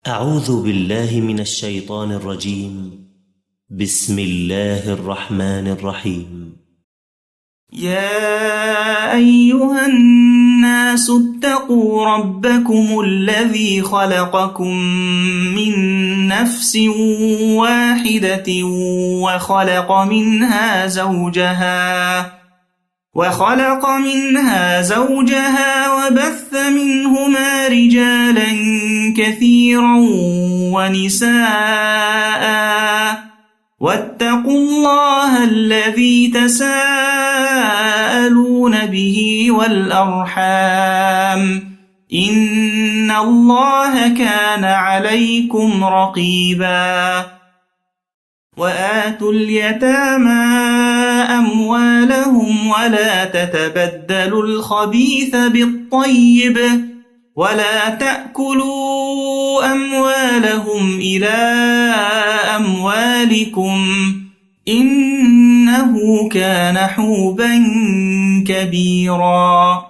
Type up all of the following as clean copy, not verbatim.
أعوذ بالله من الشيطان الرجيم. بسم الله الرحمن الرحيم. يا أيها الناس اتقوا ربكم الذي خلقكم من نفس واحدة وخلق منها زوجها وبث منهما رجالا كثيرا ونساء واتقوا الله الذي تساءلون به والأرحام إن الله كان عليكم رقيبا وآتوا اليتامى أموالهم ولا تتبدلوا الخبيث بالطيب ولا تأكلوا أموالهم إلى أموالكم إنه كان حوبا كبيرا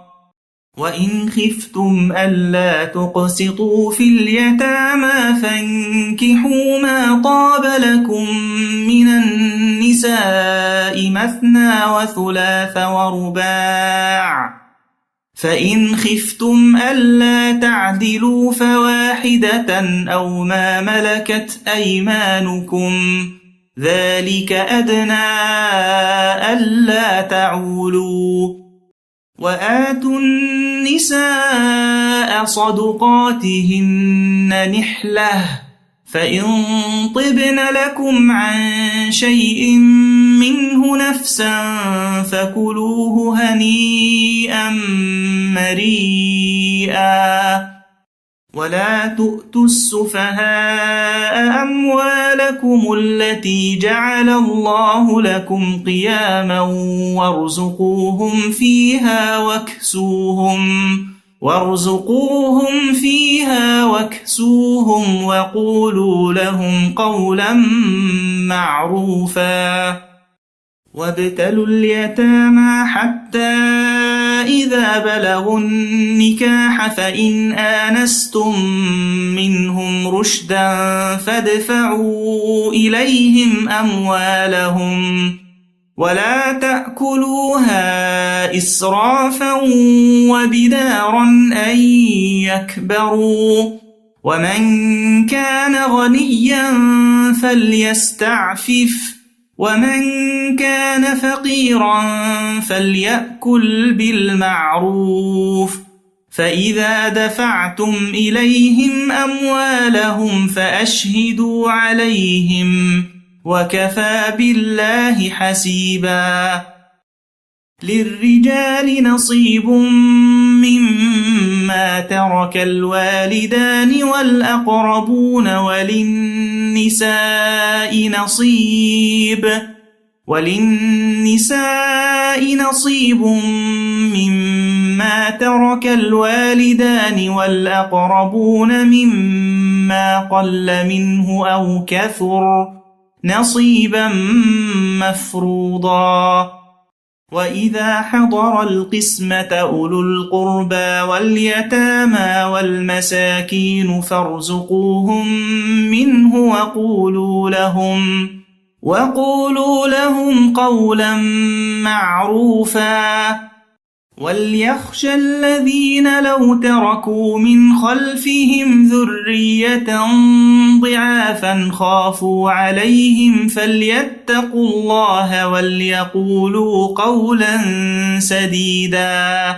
وإن خفتم ألا تقسطوا في اليتامى فانكحوا ما طاب لكم من النساء مثنى وثلاث ورباع فإن خفتم ألا تعدلوا فواحدة أو ما ملكت أيمانكم ذلك أدنى ألا تعولوا وآتوا النساء صدقاتهن نحلة فإن طبن لكم عن شيء منه نفسا فكلوه هنيئا مريئا ولا تؤتوا السفهاء أموالكم التي جعل الله لكم قياما وارزقوهم فيها واكسوهم وقولوا لهم قولا معروفا وابتلوا اليتامى حتى إذا بلغوا النكاح فإن آنستم منهم رشدا فادفعوا إليهم أموالهم ولا تأكلوها إسرافا وبدارا أن يكبروا ومن كان غنيا فليستعفف ومن كان فقيرا فليأكل بالمعروف فإذا دفعتم إليهم أموالهم فأشهدوا عليهم وكفى بالله حسيبا للرجال نصيب مما ترك الوالدان والأقربون وللنساء نصيب مما ترك الوالدان والأقربون مما قل منه أو كثر نصيبا مفروضا وإذا حضر القسمة أولو القربى واليتامى والمساكين فارزقوهم منه وقولوا لهم قولا معروفا وليخشى الذين لو تركوا من خلفهم ذرية ضعافا خافوا عليهم فليتقوا الله وليقولوا قولا سديدا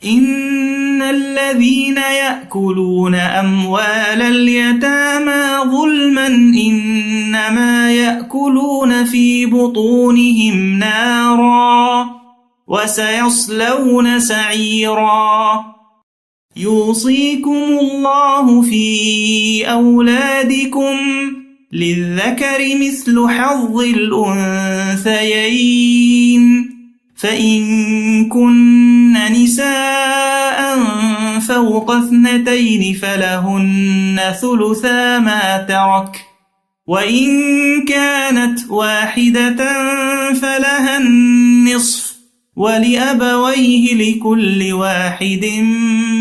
إن الذين يأكلون أموال اليتامى ظلما إنما يأكلون في بطونهم نارا وسيصلون سعيرا يوصيكم الله في أولادكم للذكر مثل حظ الأنثيين فإن كن نساء فوق 2 فلهن ثلثا ما ترك وإن كانت واحدة فلها النصف ولأبويه لكل واحد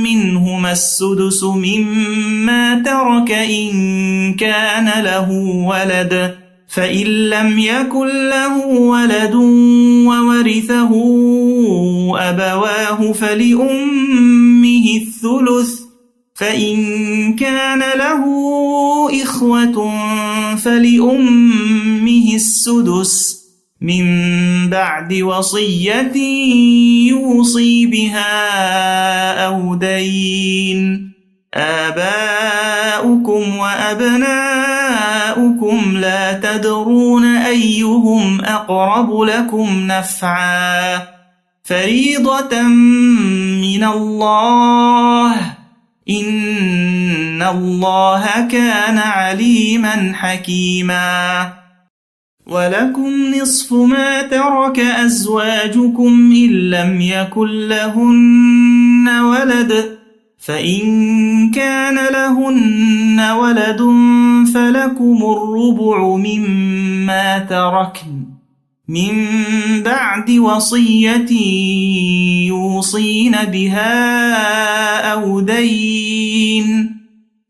منهما السدس مما ترك إن كان له ولد، فإن لم يكن له ولد وورثه أبواه فلأمه الثلث، فإن كان له إخوة فلأمه السدس من بعد وصية يوصي بها أو دين. آباؤكم وأبناؤكم لا تدرون أيهم أقرب لكم نفعا، فريضة من الله، إن الله كان عليما حكيما. ولكم نصف ما ترك أزواجكم إن لم يكن لهن ولد، فإن كان لهن ولد فلكم الربع مما تركن من بعد وصية يوصين بها أو دين،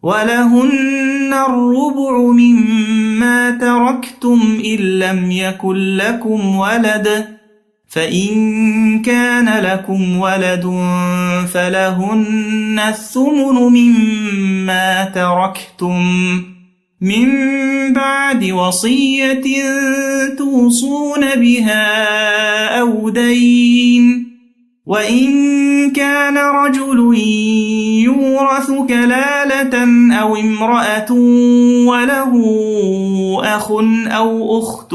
ولهن الربع مما تركتم إن لم يكن لكم ولد، فإن كان لكم ولد فلهن الثمن مما تركتم من بعد وصية توصون بها أو دين. وإن كان رجل يورث كلالة أو امرأة وله أخ أو أخت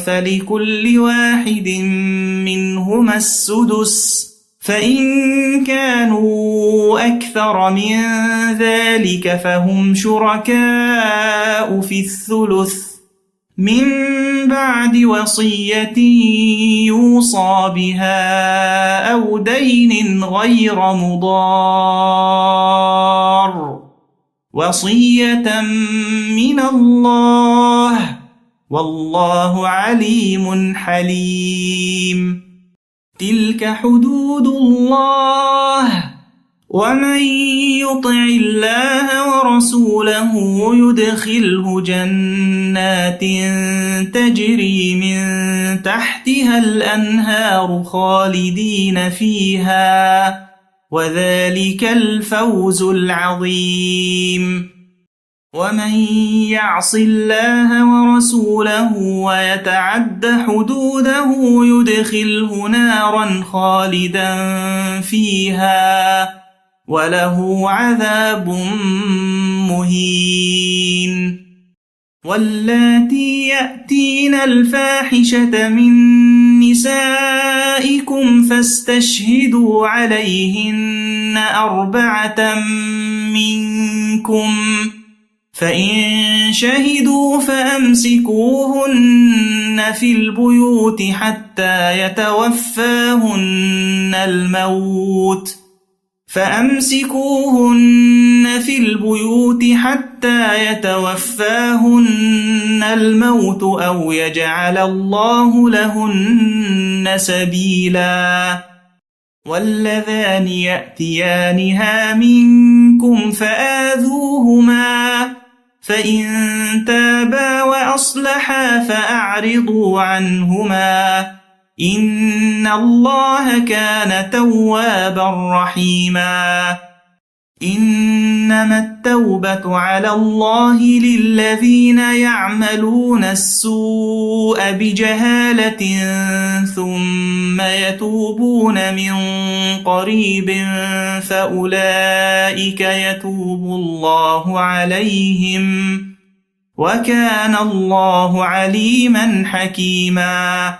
فلكل واحد منهما السدس، فإن كانوا أكثر من ذلك فهم شركاء في الثلث من بعد وصية يوصى بها أو دين غير مضار، وصية من الله، والله عليم حليم. تلك حدود الله، ومن يطع الله ورسوله يدخله جنات تجري من تحتها الأنهار خالدين فيها، وذلك الفوز العظيم. ومن يعص الله ورسوله ويتعد حدوده يدخله نارا خالدا فيها وله عذاب مهين. واللاتي يأتين الفاحشة من نسائكم فاستشهدوا عليهن 4 منكم، فإن شهدوا فأمسكوهن في البيوت حتى يتوفاهن الموت أو يجعل الله لهن سبيلا. واللذان يأتيانها منكم فآذوهما، فإن تابا وأصلحا فأعرضوا عنهما، إن الله كان توابا رحيما. إنما التوبة على الله للذين يعملون السوء بجهالة ثم يتوبون من قريب فأولئك يتوب الله عليهم، وكان الله عليما حكيما.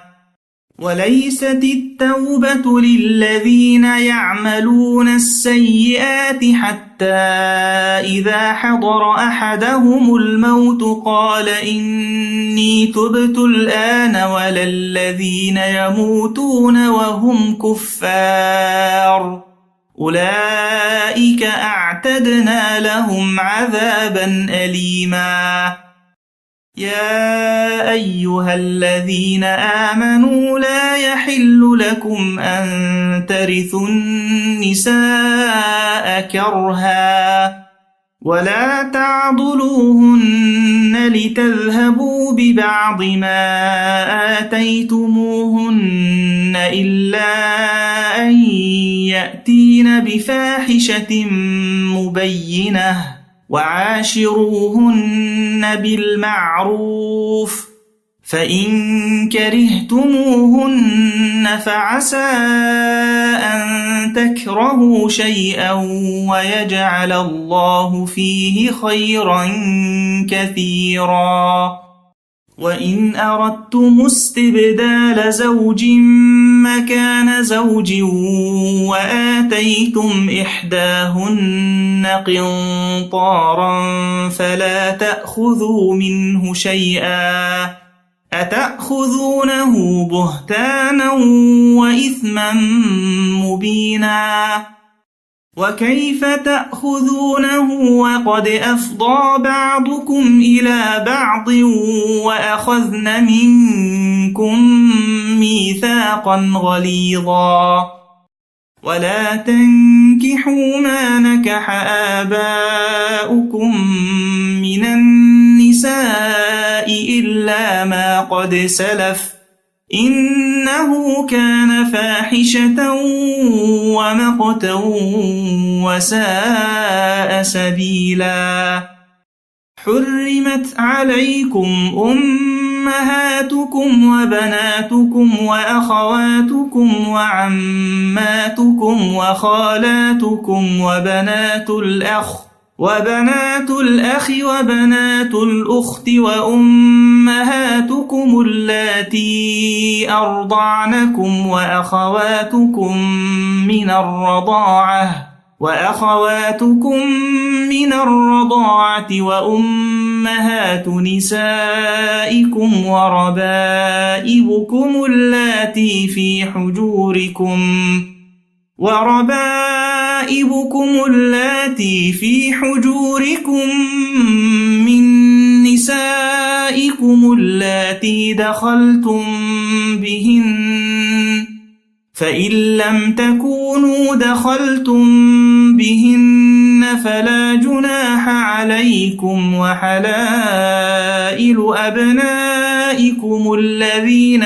وليست التوبة للذين يعملون السيئات حتى إذا حضر أحدهم الموت قال إني تبت الآن، ولا الذين يموتون وهم كفار، أولئك أعتدنا لهم عذابا أليما. يا أيها الذين آمنوا لا يحل لكم أن ترثوا النساء كرها ولا تعضلوهن لتذهبوا ببعض ما آتيتموهن إلا أن يأتين بفاحشة مبينة وعاشروهن بالمعروف فإن كرهتموهن فعسى أن تكرهوا شيئا ويجعل الله فيه خيرا كثيرا وإن أردتم استبدال زوج مكان زوج وآتيتم إحداهن قنطارا فلا تأخذوا منه شيئا أتأخذونه بهتانا وإثما مبينا وكيف تأخذونه وقد أفضى بعضكم إلى بعض وأخذن منكم ميثاقا غليظا ولا تنكحوا ما نكح آباؤكم من النساء إلا ما قد سلف إنه كان فاحشة ومقتا وساء سبيلا حرمت عليكم أمهاتكم وبناتكم وأخواتكم وعماتكم وخالاتكم وبنات الأخ وبنات الأخت وأمهاتكم اللاتي أرضعنكم وأخواتكم من الرضاعة وأمهات نسائكم وربائبكم اللاتي في حجوركم من نسائكم اللاتي دخلتم بهن فإن لم تكونوا دخلتم بهن فلا جناح عليكم وحلائل أبنائكم الذين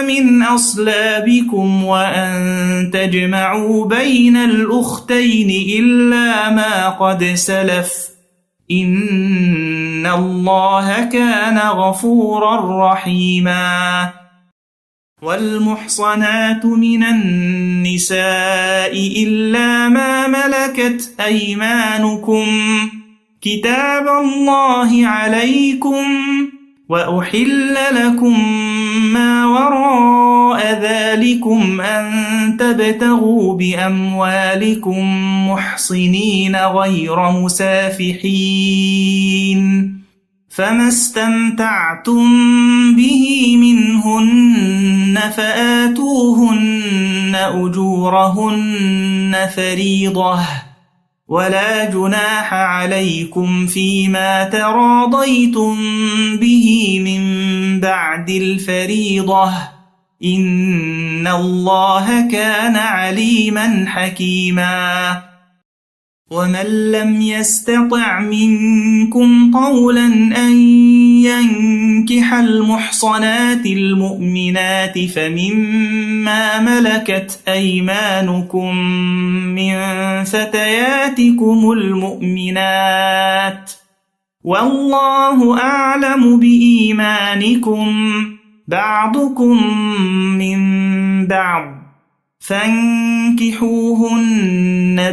من أصلابكم وأن تجمعوا بين الأختين إلا ما قد سلف إن الله كان غفورا رحيما والمحصنات من النساء إلا ما ملكت أيمانكم كتاب الله عليكم وأحل لكم ما وراء ذلكم أن تبتغوا بأموالكم محصنين غير مسافحين فما استمتعتم به منهن فآتوهن أجورهن فريضة ولا جناح عليكم فيما تراضيتم به من بعد الفريضة إن الله كان عليما حكيما ومن لم يستطع منكم طولا أن ينكح المحصنات المؤمنات فمما ملكت أيمانكم من فتياتكم المؤمنات والله أعلم بإيمانكم بعضكم من بعض فانكحوهن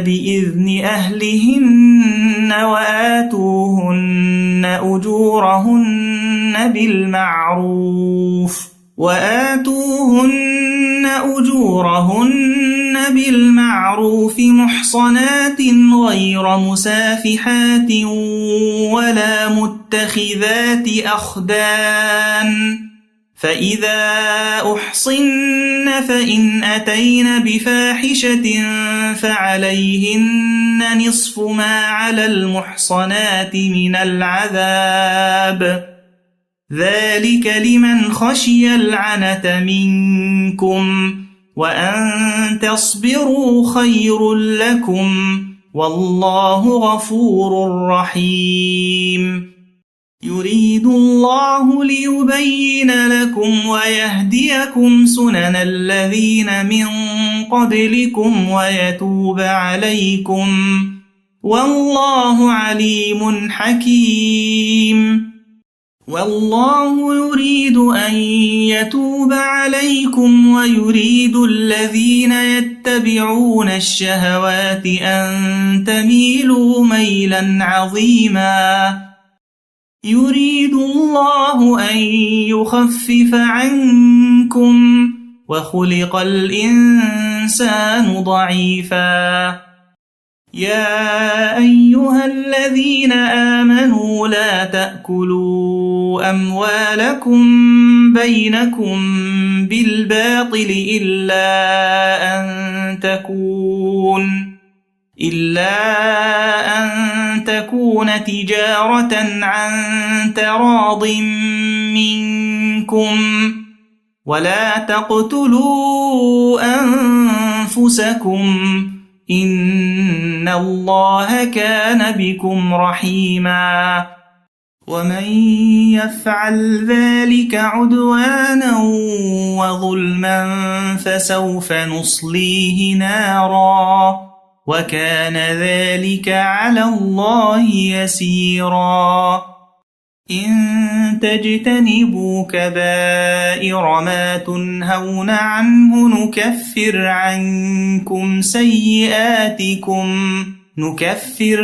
بإذن أهلهن وآتوهن أجورهن بالمعروف محصنات غير مسافحات ولا متخذات أخدان فإذا أحصن فإن أتين بفاحشة فعليهن نصف ما على المحصنات من العذاب ذلك لمن خشي العنة منكم وأن تصبروا خير لكم والله غفور رحيم يريد الله ليبين لكم ويهديكم سنن الذين من قبلكم ويتوب عليكم والله عليم حكيم والله يريد أن يتوب عليكم ويريد الذين يتبعون الشهوات أن تميلوا ميلا عظيما يريد الله أن يخفف عنكم وخلق الإنسان ضعيفا يا أيها الذين آمنوا لا تأكلوا أموالكم بينكم بالباطل إلا أن تكون تجارة عن تراض منكم ولا تقتلوا أنفسكم إن الله كان بكم رحيما ومن يفعل ذلك عدوانا وظلما فسوف نصليه نارا وكان ذلك على الله يسيرا إن تجتنبوا كبائر ما تنهون عنه نكفر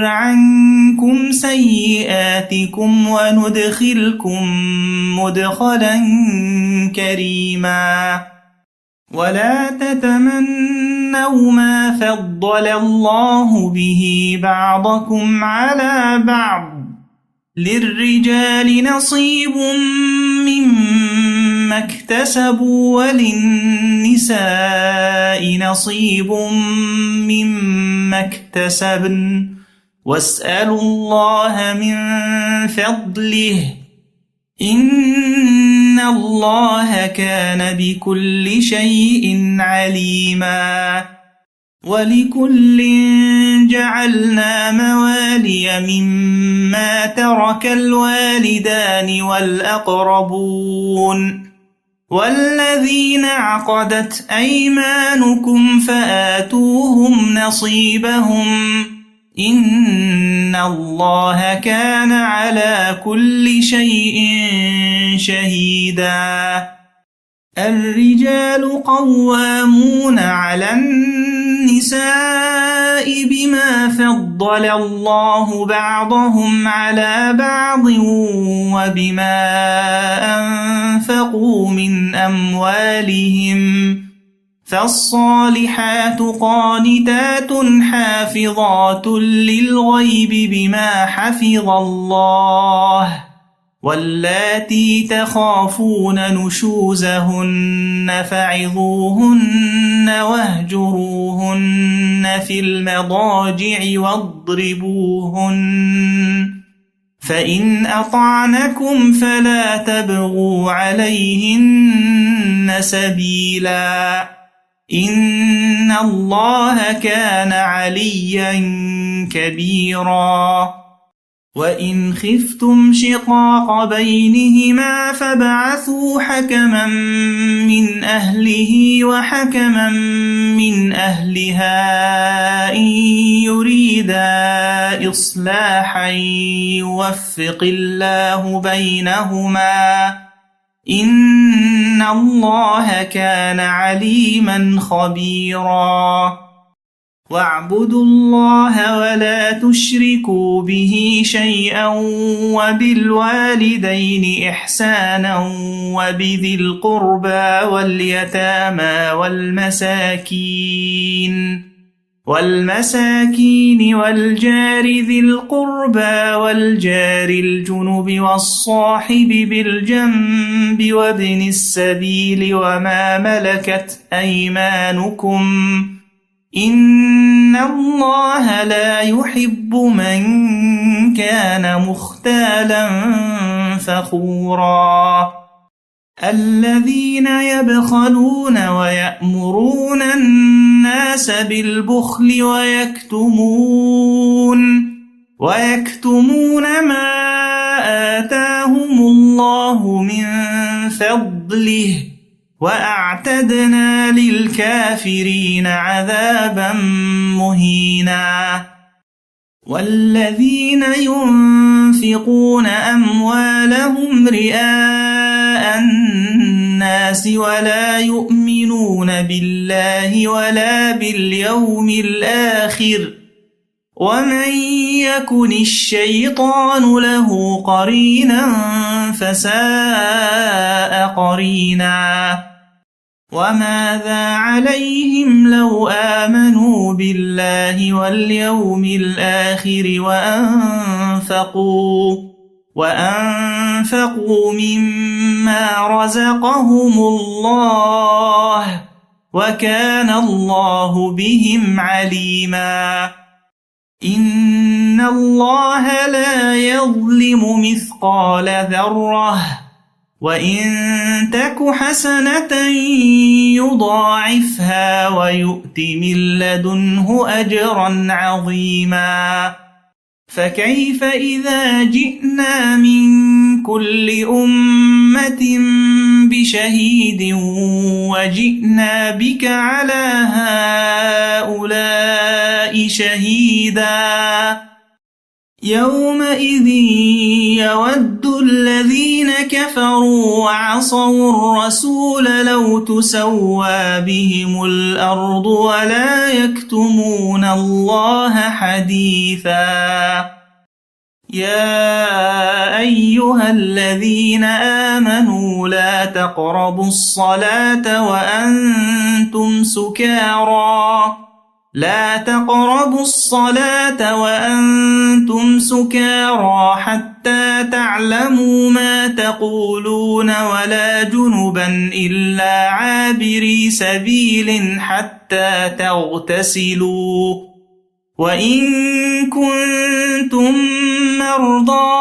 عنكم سيئاتكم وندخلكم مدخلا كريما ولا تتمنوا ما فضل الله به بعضكم على بعض للرجال نصيب مما اكتسبوا وللنساء نصيب مما اكتسبن واسألوا الله من فضله إن الله كان بكل شيء عليما ولكل جعلنا موالي مما ترك الوالدان والأقربون والذين عقدت أيمانكم فآتوهم نصيبهم إن الله كان على كل شيء شهيدا الرجال قوامون على النساء بما فضل الله بعضهم على بعض وبما أنفقوا من أموالهم فالصالحات قانتات حافظات للغيب بما حفظ الله واللاتي تخافون نشوزهن فعظوهن واهجروهن في المضاجع واضربوهن فإن أطعنكم فلا تبغوا عليهن سبيلا إن الله كان عليا كبيرا وإن خفتم شقاق بينهما فابعثوا حكما من أهله وحكما من أهلها إن يريدا إصلاحا يوفق الله بينهما إن الله كان عليما خبيرا واعبدوا الله ولا تشركوا به شيئا وبالوالدين إحسانا وبذي القربى واليتامى والمساكين والمساكين والجار ذي القربى والجار الجنب والصاحب بالجنب وابن السبيل وما ملكت أيمانكم إن الله لا يحب من كان مختالا فخورا الذين يبخلون ويأمرون الناس بالبخل ويكتمون ما آتاهم الله من فضله وأعتدنا للكافرين عذابا مهينا والذين ينفقون أموالهم رئاء الناس ولا يؤمنون بالله ولا باليوم الآخر ومن يكن الشيطان له قرينا فساء قرينا وماذا عليهم لو آمنوا بالله واليوم الآخر وأنفقوا مما رزقهم الله وكان الله بهم عليما إن الله لا يظلم مثقال ذرة وإن تك حسنة يضاعفها ويؤت من لدنه أجرا عظيما فكيف إذا جئنا من كل أمة بشهيد وجئنا بك على هؤلاء شهيدا يومئذ يود الذين كفروا وعصوا الرسول لو تسوى بهم الأرض ولا يكتمون الله حديثا يا أيها الذين آمنوا لا تقربوا الصلاة وأنتم سكارى حتى تعلموا ما تقولون ولا جنبا إلا عابري سبيل حتى تغتسلوا وإن كنتم مرضى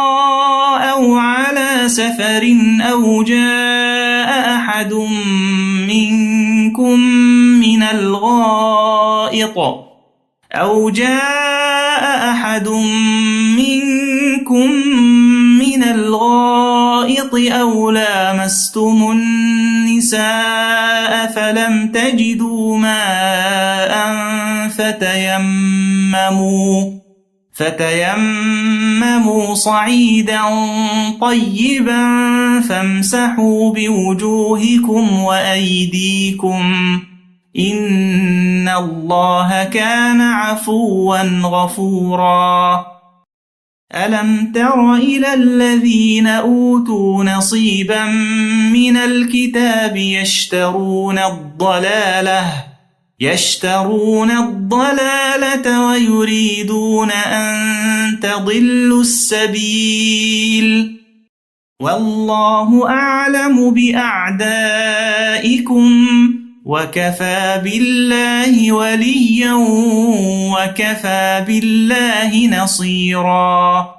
أو على سفر أو جاء أحد منكم من الغائط أو لامستم النساء فلم تجدوا ماء فتيمموا صعيدا طيبا فامسحوا بوجوهكم وأيديكم إن الله كان عفوا غفورا ألم تر إلى الذين أوتوا نصيبا من الكتاب يشترون الضلالة ويريدون أن تضلوا السبيل والله أعلم بأعدائكم وكفى بالله وليا وكفى بالله نصيرا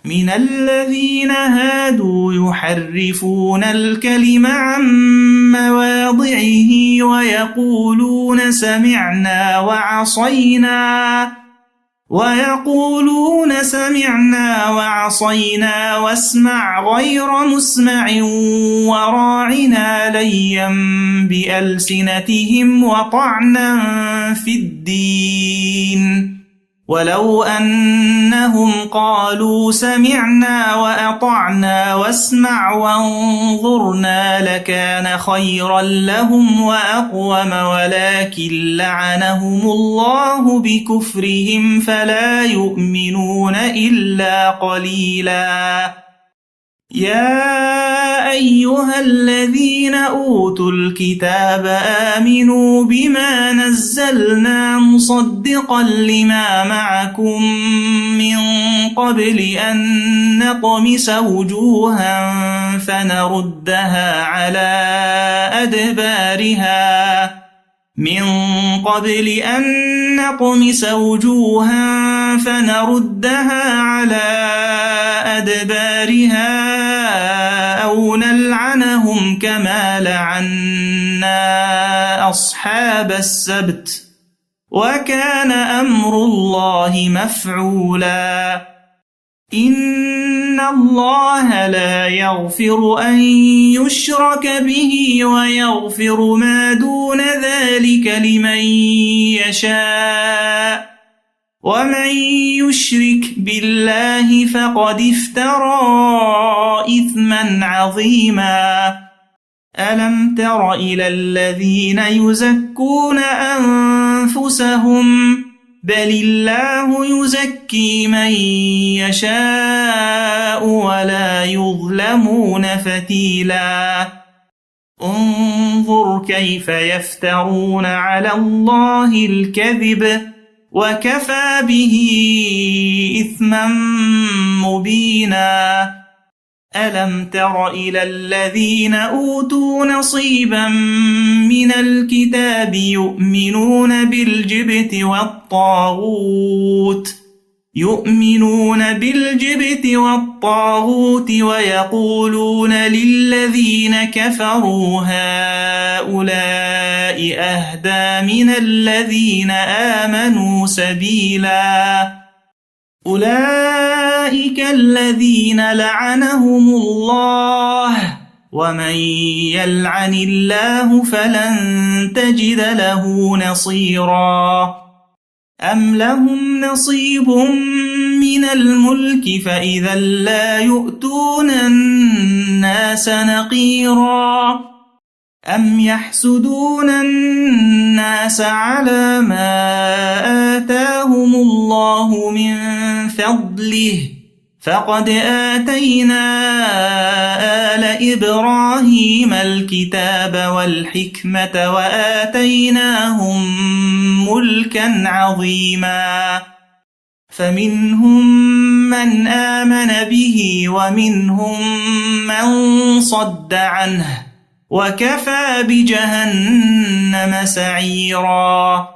من الذين هادوا يحرفون الكلم عن مواضعه ويقولون سمعنا وعصينا واسمع غير مسمع وراعنا ليا بألسنتهم وطعنا في الدين ولو أنهم قالوا سمعنا وأطعنا واسمع وانظرنا لكان خيرا لهم وأقوم ولكن لعنهم الله بكفرهم فلا يؤمنون إلا قليلا يا أيها الذين أوتوا الكتاب آمنوا بما نزلنا مصدقا لما معكم من قبل أن نطمس وجوها فنردها على أدبارها أو نلعنهم كما لعنا أصحاب السبت وكان أمر الله مفعولا إن الله لا يغفر أن يشرك به ويغفر ما دون ذلك لمن يشاء ومن يشرك بالله فقد افترى إثما عظيما ألم تر إلى الذين يزكون أنفسهم بل الله يزكي من يشاء ولا يظلمون فتيلا انظر كيف يفترون على الله الكذب وكفى به إثما مبينا ألم تر إلى الذين أوتوا نصيبا من الكتاب يؤمنون بالجبت والطاغوت ويقولون للذين كفروا هؤلاء أهدى من الذين آمنوا سبيلا أولئك الذين لعنهم الله ومن يلعن الله فلن تجد له نصيرا أم لهم نصيب من الملك فإذا لا يؤتون الناس نقيرا أم يحسدون الناس على ما آتاهم الله من فضله فقد آتينا آل إبراهيم الكتاب والحكمة وآتيناهم ملكا عظيما فمنهم من آمن به ومنهم من صد عنه وكفى بجهنم سعيرا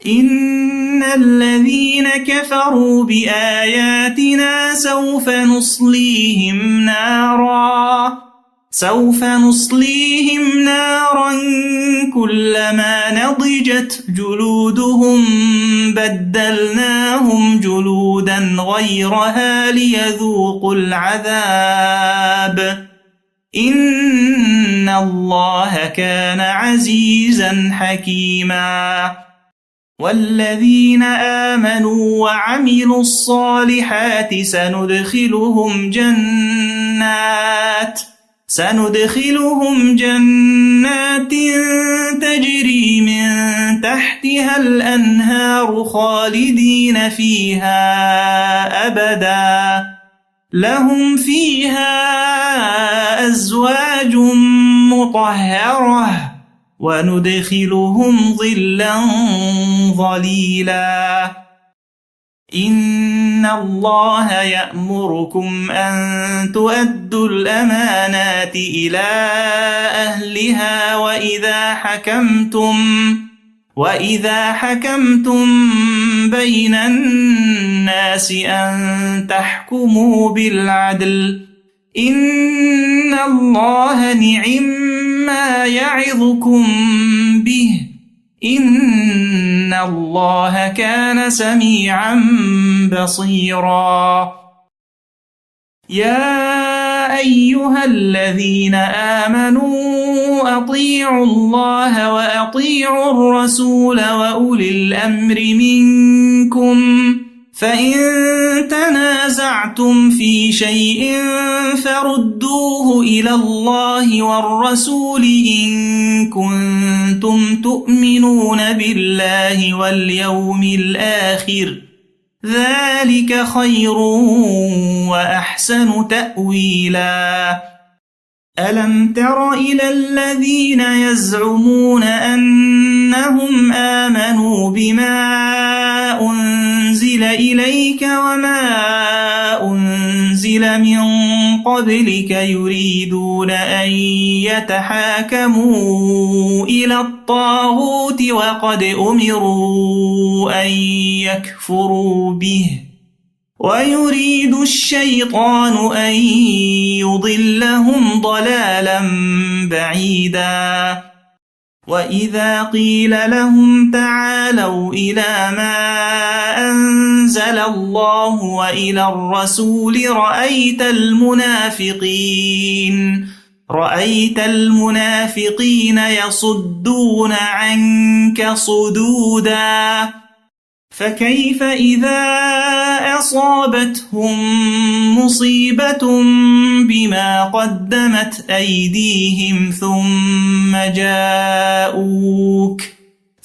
إن الذين كفروا بآياتنا سوف نصليهم نارا كلما نضجت جلودهم بدلناهم جلودا غيرها ليذوقوا العذاب إن الله كان عزيزا حكيما والذين آمنوا وعملوا الصالحات سندخلهم جنات تجري من تحتها الأنهار خالدين فيها أبدا لهم فيها أزواج مطهرة وندخلهم ظلا ظليلا إن الله يأمركم أن تؤدوا الأمانات إلى أهلها وإذا حكمتم بين الناس أن تحكموا بالعدل إن الله نعما يعظكم به إن الله كان سميعا بصيرا يا أيها الذين آمنوا أطيعوا الله وأطيعوا الرسول وأولي الأمر منكم فإن تنازعتم في شيء فردوه إلى الله والرسول إن كنتم تؤمنون بالله واليوم الآخر ذلك خير وأحسن تأويلا ألم تر إلى الذين يزعمون أنهم آمنوا بما أنزل إليك وما أنزل من قبلك يريدون أن يتحاكموا إلى الطاغوت وقد أمروا أن يكفروا به ويريد الشيطان أن يضلهم ضلالا بعيدا وإذا قيل لهم تعالوا إلى ما أنزل الله وإلى الرسول رأيت المنافقين يصدون عنك صدودا فكيف إذا أصابتهم مصيبة بما قدمت أيديهم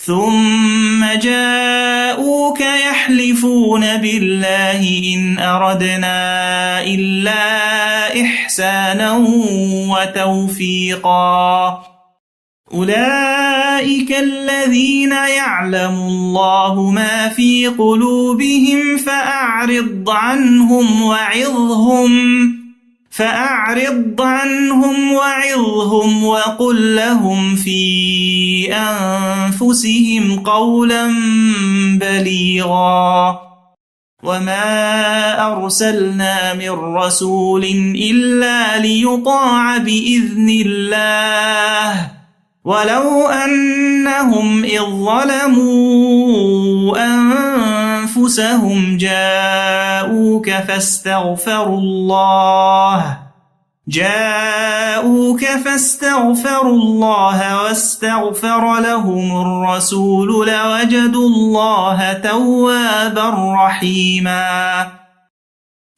ثم جاءوك يحلفون بالله إن أردنا إلا إحسانا وتوفيقا أولئك الذين يعلم الله ما في قلوبهم فأعرض عنهم وعظهم وقل لهم في أنفسهم قولا بليغا وما أرسلنا من رسول إلا ليطاع بإذن الله ولو أنهم إذ ظلموا أنفسهم جاءوك فاستغفروا الله واستغفر لهم الرسول لوجدوا الله توابا رحيما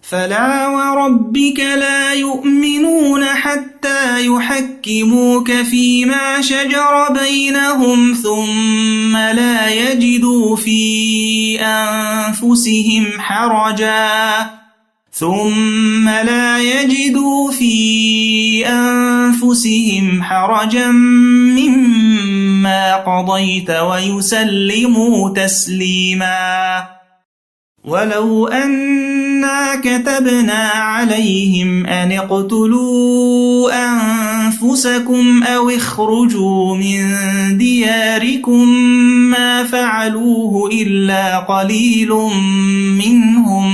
فلا وربك لا يؤمنون حتى يحكموك فيما شجر بينهم ثم لا يجدوا في أنفسهم حرجا مما قضيت ويسلموا تسليما ولو أنا كتبنا عليهم أن اقتلوا أنفسكم أو اخرجوا من دياركم ما فعلوه إلا قليل منهم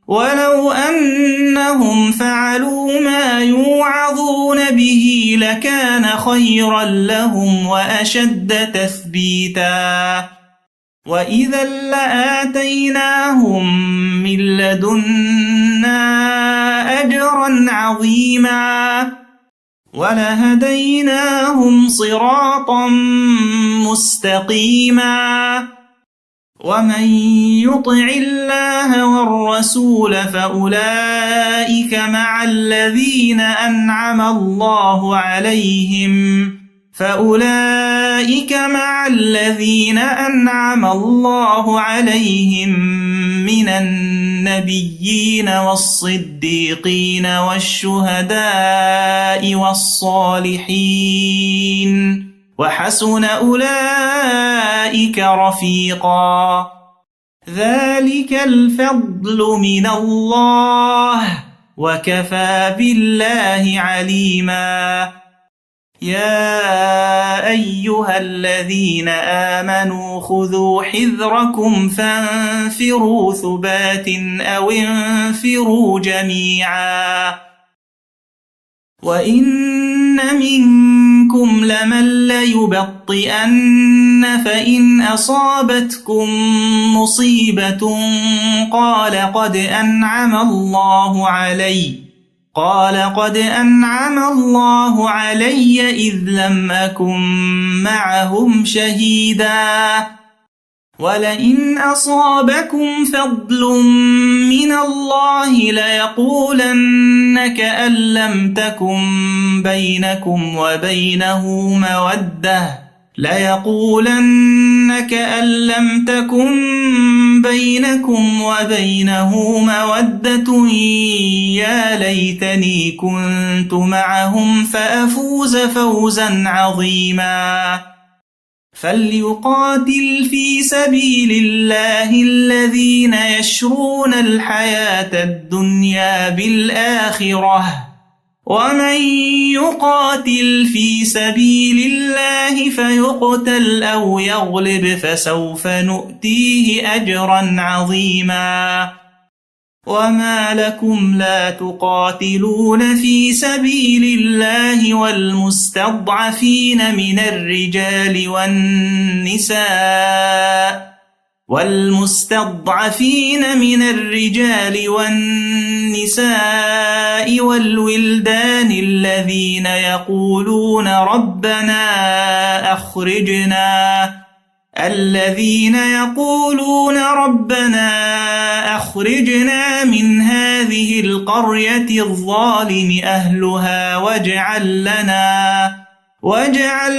ولو أنهم فعلوا ما يوعظون به لكان خيرا لهم وأشد تثبيتا وإذا لآتيناهم من لدنا أجرا عظيما ولهديناهم صراطا مستقيما ومن يطع الله والرسول فأولئك مع الذين أنعم الله عليهم من النبيين والصديقين والشهداء والصالحين وحسن أولئك رفيقا ذلك الفضل من الله وكفى بالله عليما يا أيها الذين آمنوا خذوا حذركم فانفروا ثبات أو انفروا جميعا وإن منكم لمن ليبطئن فإن أصابتكم مصيبة قال قد أنعم الله علي إذ لم أكن معهم شهيدا ولئن أصابكم فضل من الله ليقولن كأن لم تكن بينكم وبينه مودة ليقولن كأن لم تكن بينكم وبينه مودة يا ليتني كنت معهم فأفوز فوزا عظيما فليقاتل في سبيل الله الذين يشرون الحياة الدنيا بالآخرة ومن يقاتل في سبيل الله فيقتل أو يغلب فسوف نؤتيه أجرا عظيما وما لكم لا تقاتلون في سبيل الله والمستضعفين من الرجال والنساء والولدان الذين يقولون ربنا أخرجنا من هذه القرية الظالم أهلها واجعل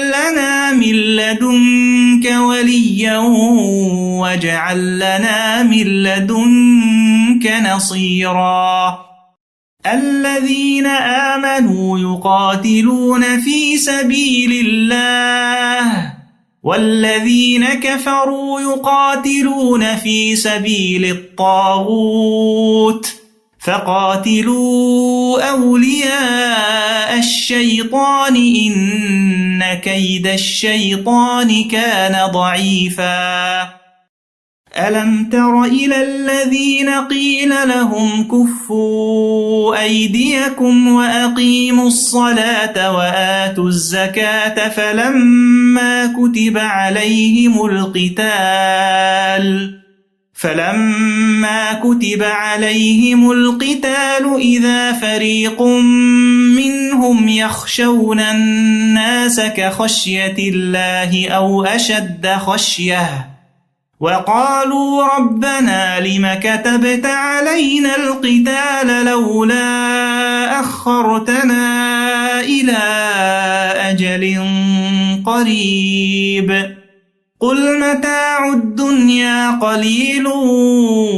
لنا من لدنك وليا واجعل لنا من لدنك نصيرا الذين آمنوا يقاتلون في سبيل الله والذين كفروا يقاتلون في سبيل الطاغوت فقاتلوا أولياء الشيطان إن كيد الشيطان كان ضعيفا ألم تر إلى الذين قيل لهم كفوا أيديكم وأقيموا الصلاة وآتوا الزكاة فلما كتب عليهم القتال إذا فريق منهم يخشون الناس كخشية الله أو أشد خشية وقالوا ربنا لم كتبت علينا القتال لولا أخرتنا إلى أجل قريب قل متاع الدنيا قليل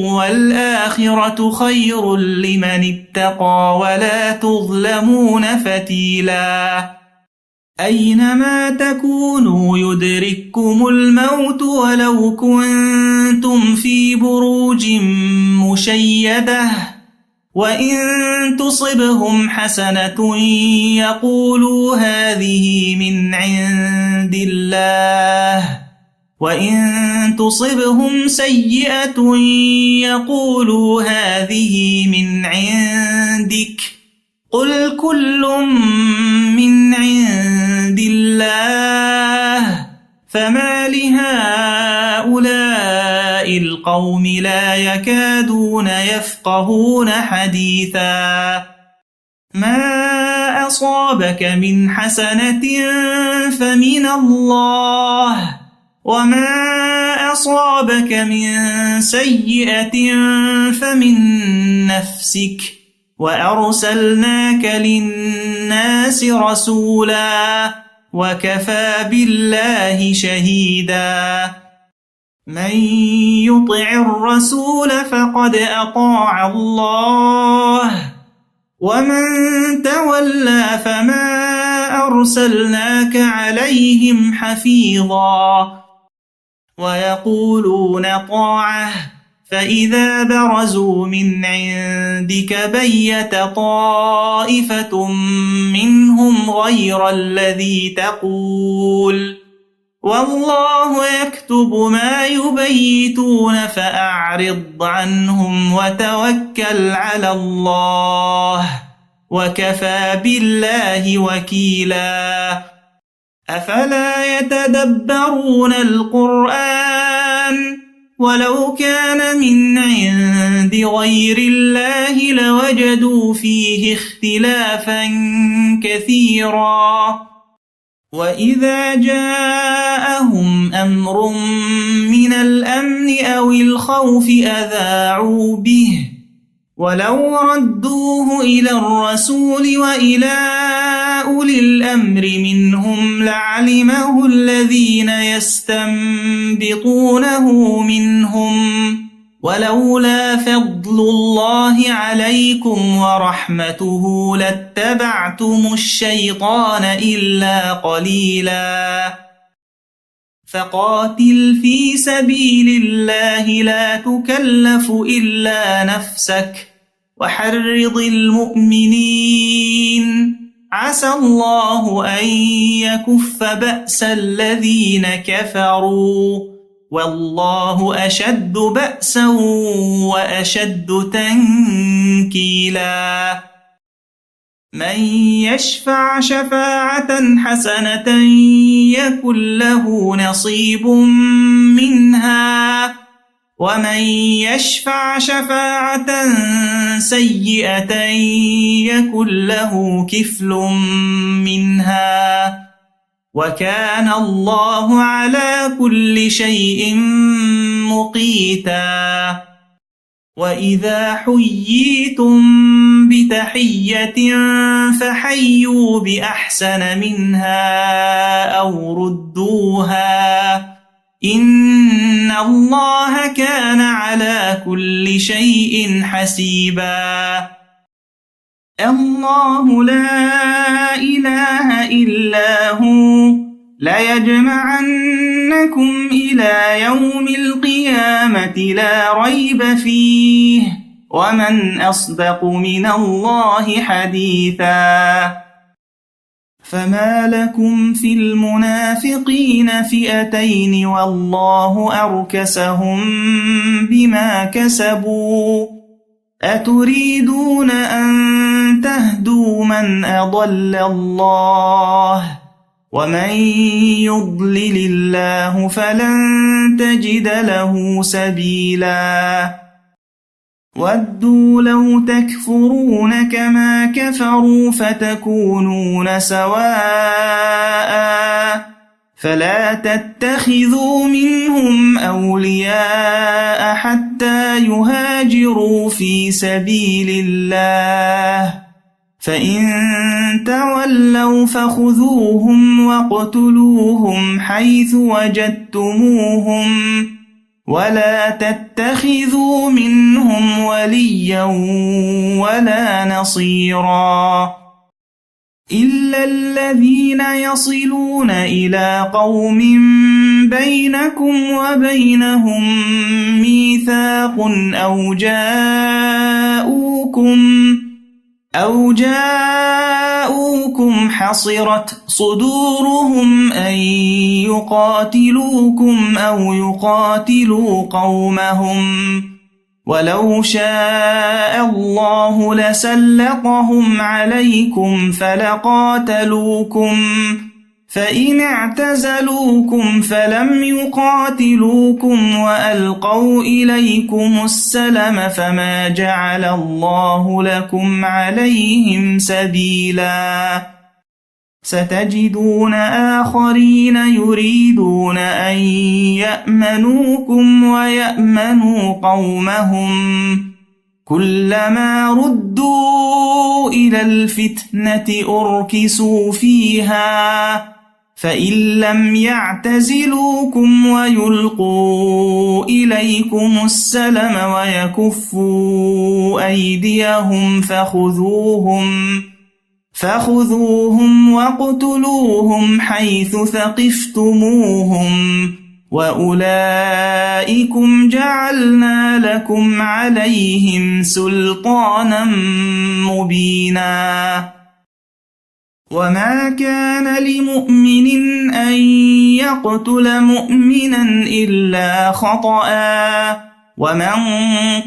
والآخرة خير لمن اتقى ولا تظلمون فتيلا أينما تكونوا يدرككم الموت ولو كنتم في بروج مشيدة وإن تصبهم حسنة يقولوا هذه من عند الله وإن تصبهم سيئة يقولوا هذه من عندك قل كل من عند الله فما لهؤلاء القوم لا يكادون يفقهون حديثا ما أصابك من حسنة فمن الله وما أصابك من سيئة فمن نفسك وأرسلناك للناس رسولا وكفى بالله شهيدا من يطع الرسول فقد أطاع الله ومن تولى فما أرسلناك عليهم حفيظا ويقولون طاعة فإذا برزوا من عندك بيت طائفة منهم غير الذي تقول والله يكتب ما يبيتون فأعرض عنهم وتوكل على الله وكفى بالله وكيلا أفلا يتدبرون القرآن ولو كان من عند غير الله لوجدوا فيه اختلافا كثيرا وإذا جاءهم أمر من الأمن أو الخوف أذاعوا به ولو ردوه إلى الرسول وإلى أولي الأمر منهم لعلمه الذين يستنبطونه منهم ولولا فضل الله عليكم ورحمته لاتبعتم الشيطان إلا قليلا فقاتل في سبيل الله لا تكلف إلا نفسك وحرض المؤمنين عسى الله أن يكف بأس الذين كفروا والله أشد بأسا وأشد تنكيلا من يشفع شفاعة حسنة يكن له نصيب منها ومن يشفع شفاعة سيئة يكن له كفل منها وكان الله على كل شيء مقيتا وإذا حييتم بتحية فحيوا بأحسن منها أو ردوها إن الله كان على كل شيء حسيبا الله لا إله إلا هو ليجمعنكم إلى يوم القيامة لا ريب فيه ومن أصدق من الله حديثا فما لكم في المنافقين فئتين والله أركسهم بما كسبوا أتريدون أن تهدوا من أضل الله ومن يضلل الله فلن تجد له سبيلا ودوا لو تكفرون كما كفروا فتكونون سواء فلا تتخذوا منهم أولياء حتى يهاجروا في سبيل الله فإن تولوا فخذوهم واقتلوهم حيث وجدتموهم ولا تتخذوا منهم وليا ولا نصيرا إلا الذين يصلون إلى قوم بينكم وبينهم ميثاق أو جاءوكم حصرت صدورهم أن يقاتلوكم أو يقاتلوا قومهم ولو شاء الله لسلطهم عليكم فلقاتلوكم فإن اعتزلوكم فلم يقاتلوكم وألقوا إليكم السلم فما جعل الله لكم عليهم سبيلا ستجدون آخرين يريدون أن يأمنوكم ويأمنوا قومهم كلما ردوا إلى الفتنة أركسوا فيها فإن لم يعتزلوكم ويلقوا إليكم السلم ويكفوا أيديهم فخذوهم واقتلوهم حيث ثقفتموهم وأولئكم جعلنا لكم عليهم سلطانا مبينا وما كان لمؤمن أن يقتل مؤمنا إلا خطأ ومن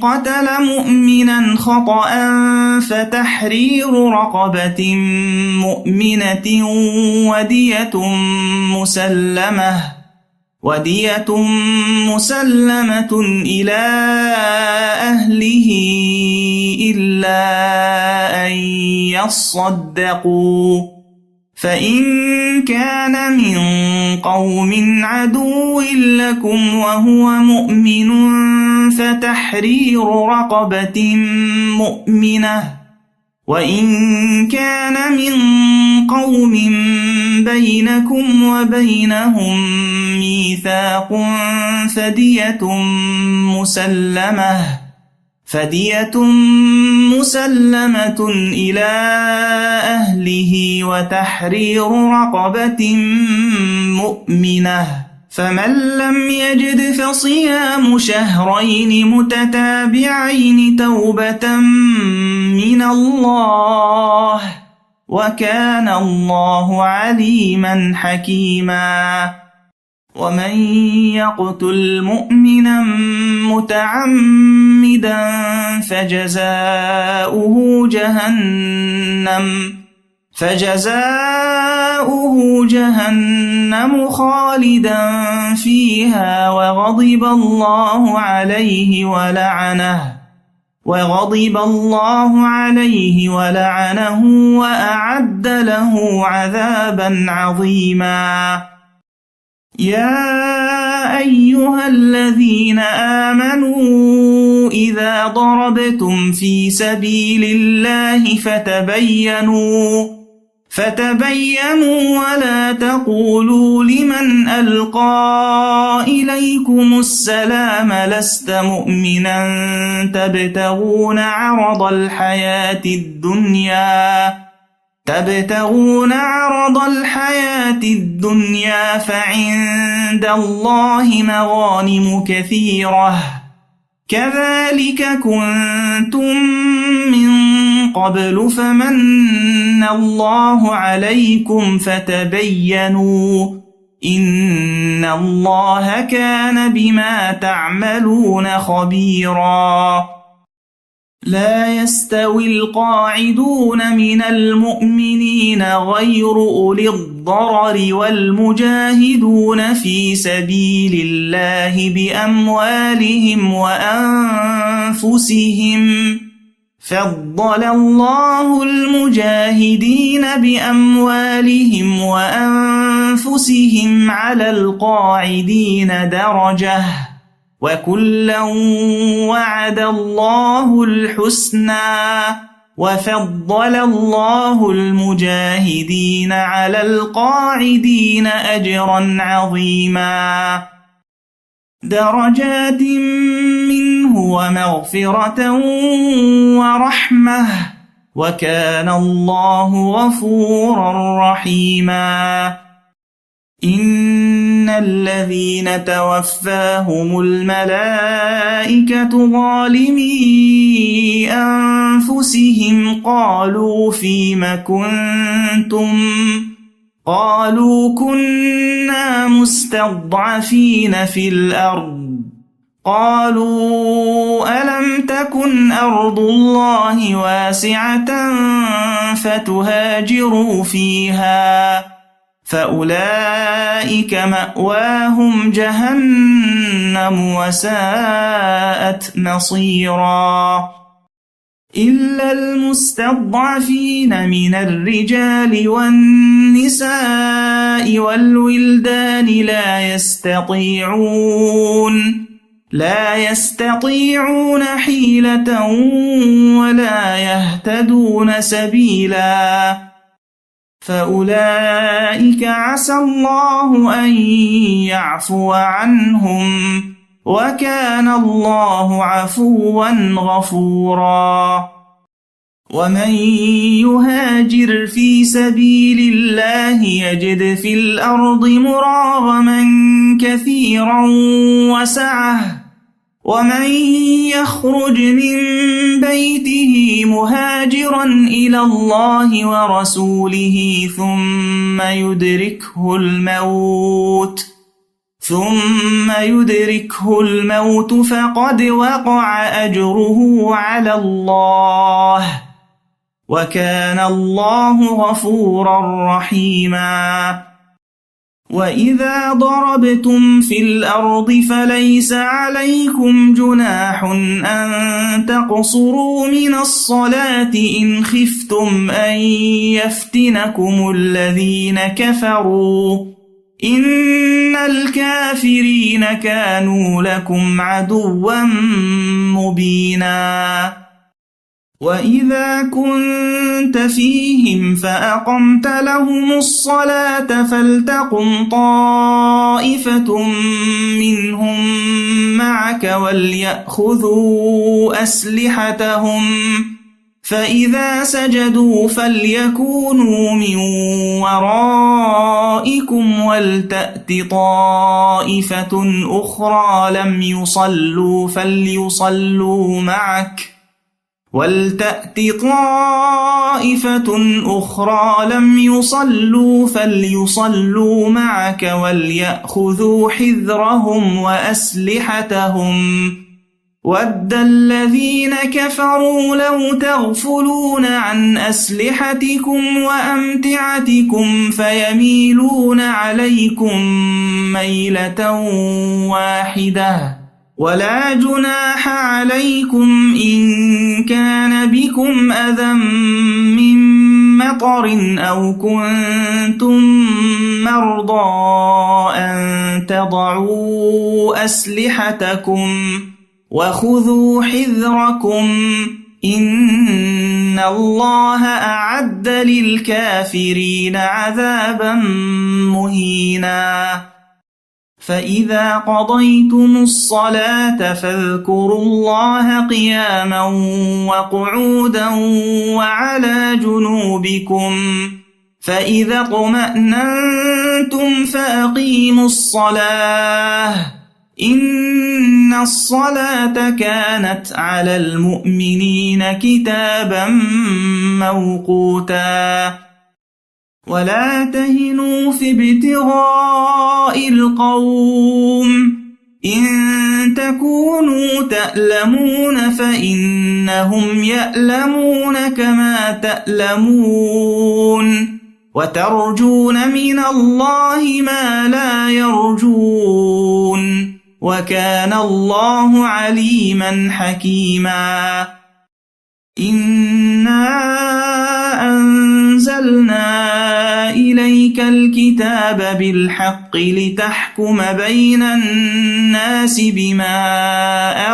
قتل مؤمنا خطأ فتحرير رقبة مؤمنة ودية مسلمة إلى أهله إلا أن يصدقوا فإن كان من قوم عدو لكم وهو مؤمن فتحرير رقبة مؤمنة، وإن كان من قوم بينكم وبينهم ميثاق فدية مسلمة إلى أهله وتحرير رقبة مؤمنة، فمن لم يجد فصيام شهرين متتابعين توبة من الله، وكان الله عليما حكيما. ومن يقتل مؤمنا متعمدا فجزاؤه جهنم خالدا فيها وغضب الله عليه ولعنه وأعد له عذابا عظيما. يا أيها الذين آمنوا إذا ضربتم في سبيل الله فتبينوا ولا تقولوا لمن ألقى إليكم السلام لست مؤمنا تبتغون عرض الحياة الدنيا فعند الله مغانم كثيرة، كذلك كنتم من قبل فمن الله عليكم فتبينوا إن الله كان بما تعملون خبيرا. لا يستوي القاعدون من المؤمنين غير أولي الضرر والمجاهدون في سبيل الله بأموالهم وأنفسهم، فضل الله المجاهدين بأموالهم وأنفسهم على القاعدين درجة، وكلا وعد الله الحسنى، وفضل الله المجاهدين على القاعدين أجرا عظيما، درجات منه ومغفرة ورحمة، وكان الله غفورا رحيما. إن الذين توفاهم الملائكة ظالمي أنفسهم قالوا فيم كنتم؟ قالوا كنا مستضعفين في الأرض. قالوا ألم تكن أرض الله واسعة فتهاجروا فيها، فأولئك مأواهم جهنم وساءت مصيرا. إلا المستضعفين من الرجال والنساء والولدان لا يستطيعون حيلة ولا يهتدون سبيلا، فأولئك عسى الله أن يعفو عنهم، وكان الله عفوا غفورا. ومن يهاجر في سبيل الله يجد في الأرض مراغما كثيرا وسعة، ومن يخرج من بيته مهاجرا إلى الله ورسوله ثم يدركه الموت فقد وقع أجره على الله، وكان الله غفورا رحيما. وإذا ضربتم في الأرض فليس عليكم جناح أن تقصروا من الصلاة إن خفتم أن يفتنكم الذين كفروا إن الكافرين كانوا لكم عدوا مبينا وإذا كنت فيهم فأقمت لهم الصلاة فلتقم طائفة منهم معك وليأخذوا أسلحتهم فإذا سجدوا فليكونوا من ورائكم ولتأت طائفة أخرى لم يصلوا فليصلوا معك وليأخذوا حذرهم وأسلحتهم ود الذين كفروا لو تغفلون عن أسلحتكم وأمتعتكم فيميلون عليكم ميلة واحدة ولا جناح عليكم إن كان بكم أذى من مطر أو كنتم مرضى أن تضعوا أسلحتكم وخذوا حذركم إن الله أعد للكافرين عذابا مهينا فإذا قضيتم الصلاة فاذكروا الله قياما وقعودا وعلى جنوبكم فإذا اطمأننتم فأقيموا الصلاة إن الصلاة كانت على المؤمنين كتابا موقوتا ولا تهنوا في ابتغاء القوم إن تكونوا تألمون فإنهم يألمون كما تألمون وترجون من الله ما لا يرجون وكان الله عليما حكيما إنا أنزلنا إليك الكتاب بالحق لتحكم بين الناس بما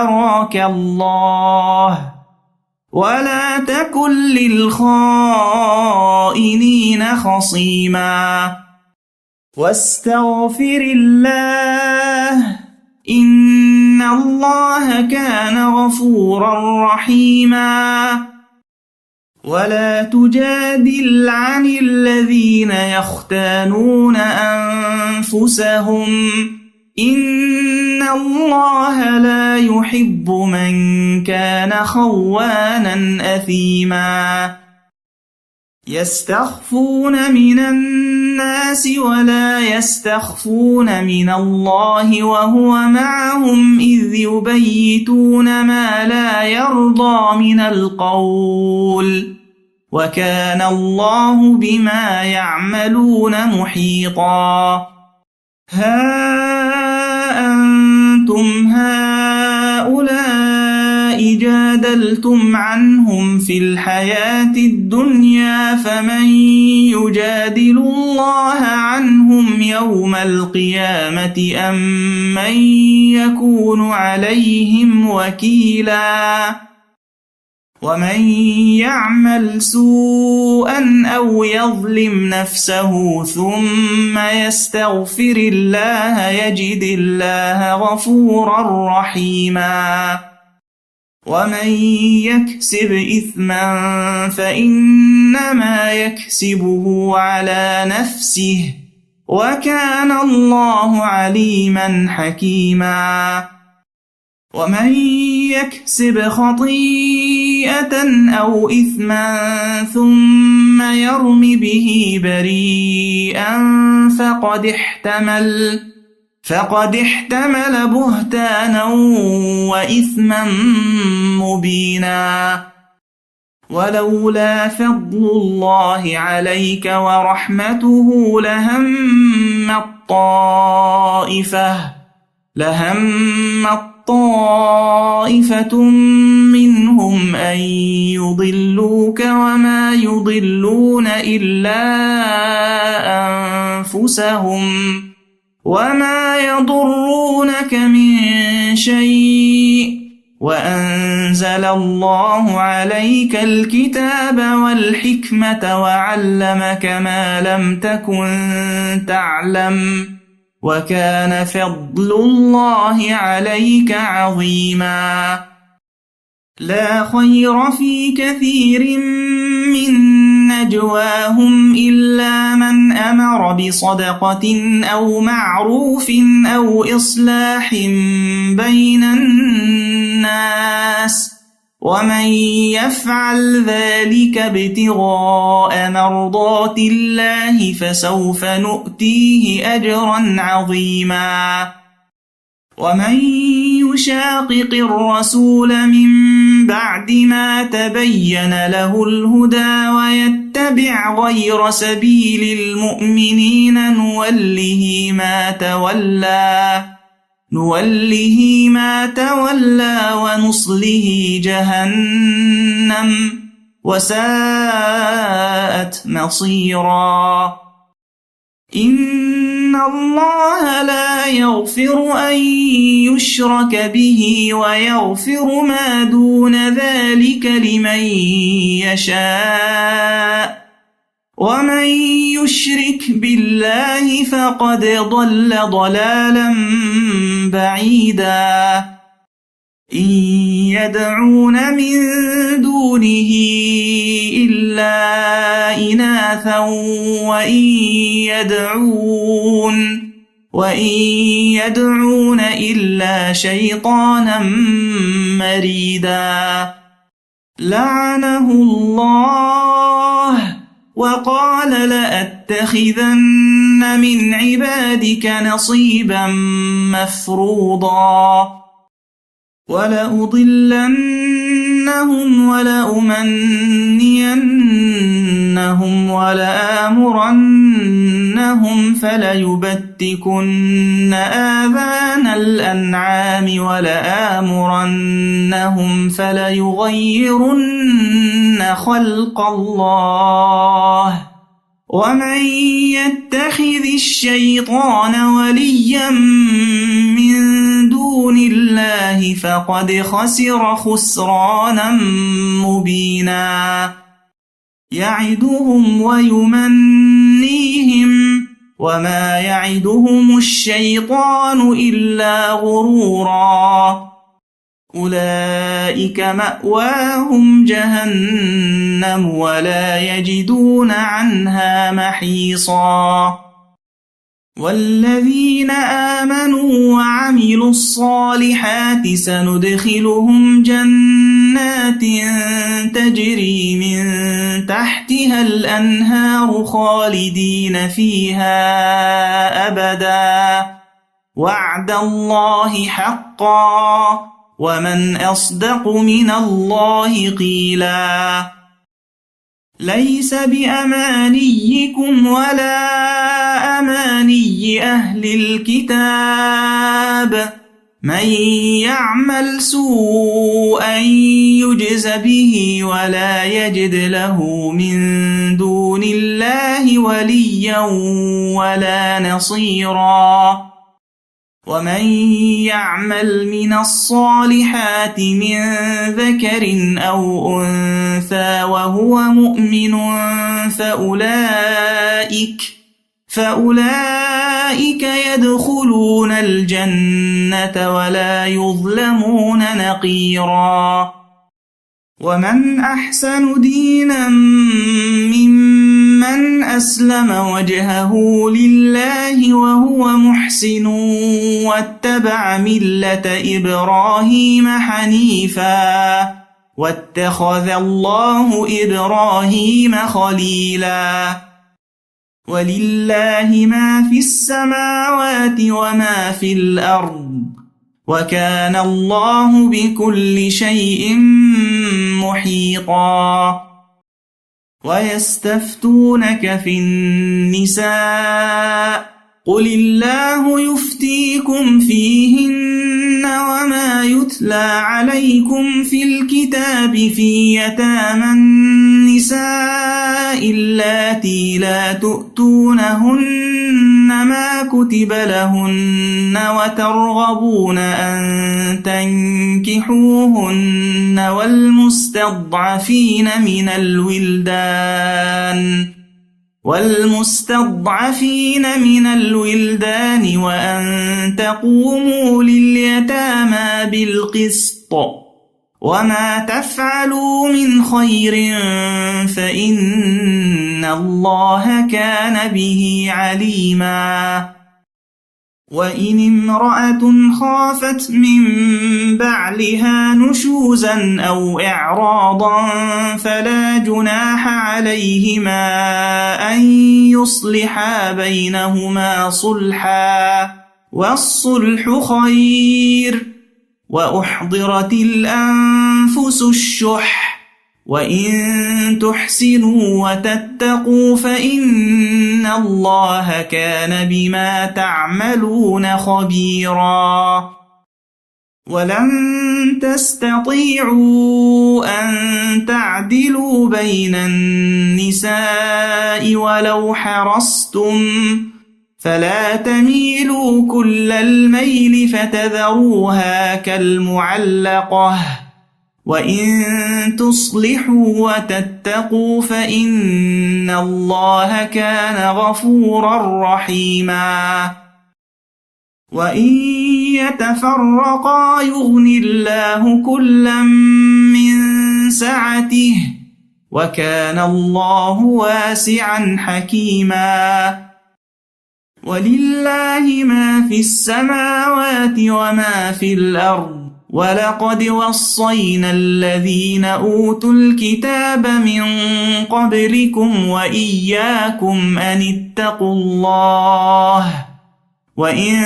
أراك الله ولا تكن للخائنين خصيما واستغفر الله إن الله كان غفورا رحيما ولا تجادل عن الذين يختانون أنفسهم إن الله لا يحب من كان خوانا أثيما يستخفون من الناس ولا يستخفون من الله وهو معهم إذ يبيتون ما لا يرضى من القول وكان الله بما يعملون محيطا ها أنتم هؤلاء جادلتم عنهم في الحياة الدنيا فمن يجادل الله عنهم يوم القيامة أم من يكون عليهم وكيلا ومن يعمل سوءا أو يظلم نفسه ثم يستغفر الله يجد الله غفورا رحيما ومن يكسب إثما فإنما يكسبه على نفسه وكان الله عليما حكيما ومن يكسب خطيئة أو إثما ثم يرم به بريئا فقد احتمل بهتانا وإثما مبينا ولولا فضل الله عليك ورحمته لهمت طائفة منهم أن يضلوك وما يضلون إلا أنفسهم وما يضرونك من شيء وأنزل الله عليك الكتاب والحكمة وعلمك ما لم تكن تعلم وكان فضل الله عليك عظيما. لا خير في كثير من نجواهم إلا من أمر بصدقة أو معروف أو إصلاح بين الناس ومن يفعل ذلك ابتغاء مرضات الله فسوف نؤتيه أجرا عظيما. ومن يشاقق الرسول من بعد ما تبين له الهدى ويتبع غير سبيل المؤمنين نوله ما تولى ونصله جهنم وساءت مصيرا. إن الله لا يغفر أن يشرك به ويغفر ما دون ذلك لمن يشاء ومن يشرك بالله فقد ضل ضلالا بعيدا. إن يدعون من دونه إلا إناثا وإن يدعون إلا شيطانا مريدا. لعنه الله وقال لأتخذن من عبادك نصيبا مفروضا. ولأضلنهم ولأمنينهم ولآمرنهم فليبتكن آذان الأنعام ولآمرنهم فليغيرن خلق الله ومن يتخذ الشيطان وليا من دون الله فقد خسر خسرانا مبينا. يعدهم ويمنيهم وما يعدهم الشيطان إلا غرورا. أولئك مأواهم جهنم ولا يجدون عنها محيصا. والذين آمنوا وعملوا الصالحات سندخلهم جنات تجري من تحتها الأنهار خالدين فيها أبدا وعد الله حقا ومن أصدق من الله قيلا. ليس بأمانيكم ولا أماني أهل الكتاب من يعمل سوءا يجز به ولا يجد له من دون الله وليا ولا نصيرا. ومن يعمل من الصالحات من ذكر أو أنثى وهو مؤمن فأولئك يدخلون الجنة ولا يظلمون نقيرا. ومن أحسن دينا ممن أسلم وجهه لله وهو محسن واتبع ملة إبراهيم حنيفا واتخذ الله إبراهيم خليلا. ولله ما في السماوات وما في الأرض وكان الله بكل شيء محيطا ويستفتونك في النساء قل الله يفتيكم فيهن وما يتلى عليكم في الكتاب في يتامى النساء اللاتي لا تؤتونهن ما كتب لهن وترغبون أن تنكحوهن والمستضعفين من الولدان وأن تقوموا لليتامى بالقسط وما تفعلوا من خير فإن الله كان به عليما وإن امرأة خافت من بعلها نشوزا أو إعراضا فلا جناح عليهما أن يصلحا بينهما صلحا والصلح خير وأحضرت الأنفس الشح وإن تحسنوا وتتقوا فإن الله كان بما تعملون خبيرا ولن تستطيعوا أن تعدلوا بين النساء ولو حرصتم فلا تميلوا كل الميل فتذروها كالمعلقة وإن تصلحوا وتتقوا فإن الله كان غفورا رحيما وإن يتفرقا يغن الله كلا من سعته وكان الله واسعا حكيما ولله ما في السماوات وما في الأرض ولقد وصينا الذين أوتوا الكتاب من قبلكم وإياكم أن اتقوا الله وإن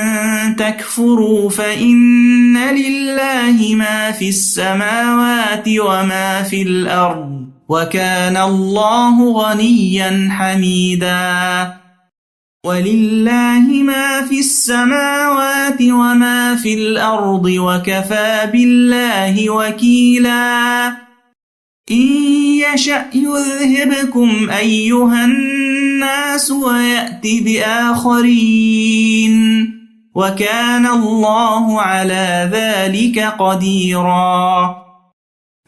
تكفروا فإن لله ما في السماوات وما في الأرض وكان الله غنيا حميدا ولله ما في السماوات وما في الأرض وكفى بالله وكيلا إن يشأ يذهبكم أيها الناس ويأت بآخرين وكان الله على ذلك قديرا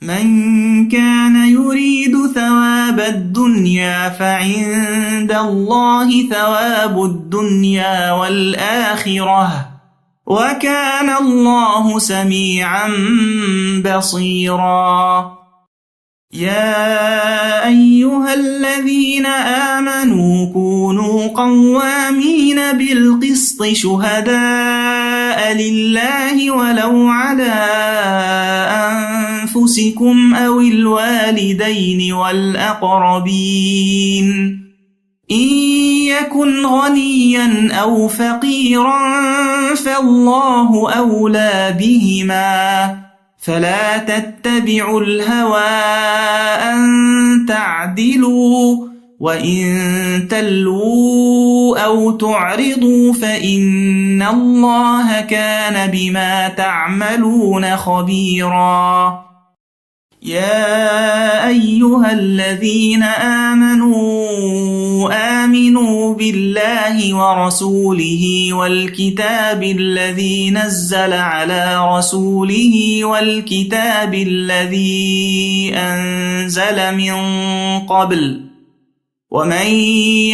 من كان يريد ثواب الدنيا فعند الله ثواب الدنيا والآخرة وكان الله سميعا بصيرا يا أيها الذين آمنوا كونوا قوامين بالقسط شهداء لله ولو على أنفسكم أو الوالدين والأقربين إن يكن غنيا أو فقيرا فالله أولى بهما فلا تتبعوا الهوى أن تعدلوا وإن تلووا أو تعرضوا فإن الله كان بما تعملون خبيرا يا أيها الذين آمنوا بالله ورسوله والكتاب الذي نزل على رسوله والكتاب الذي أنزل من قبل ومن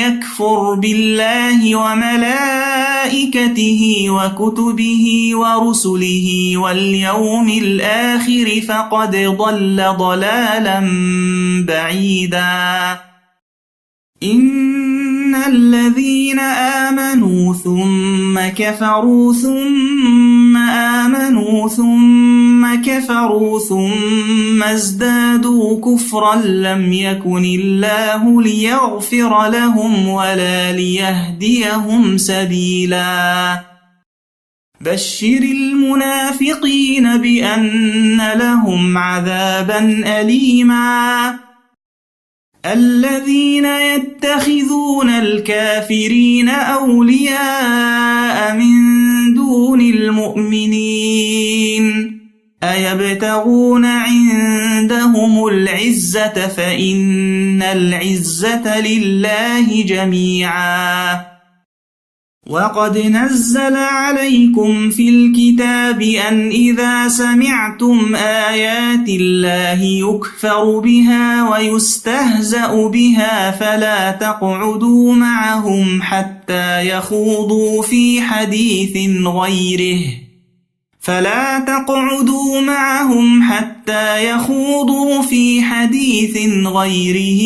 يكفر بالله وملائكته وكتبه ورسله واليوم الآخر فقد ضل ضلالا بعيدا إن الذين آمنوا ثم كفروا ثم آمنوا ثم كفروا ثم ازدادوا كفرا لم يكن الله ليغفر لهم ولا ليهديهم سبيلا بشر المنافقين بأن لهم عذابا أليما الذين يتخذون الكافرين أولياء من دون المؤمنين أيبتغون عندهم العزة فإن العزة لله جميعا وقد نزل عليكم في الكتاب أن إذا سمعتم آيات الله يكفر بها ويستهزأ بها فلا تقعدوا معهم حتى يخوضوا في حديث غيره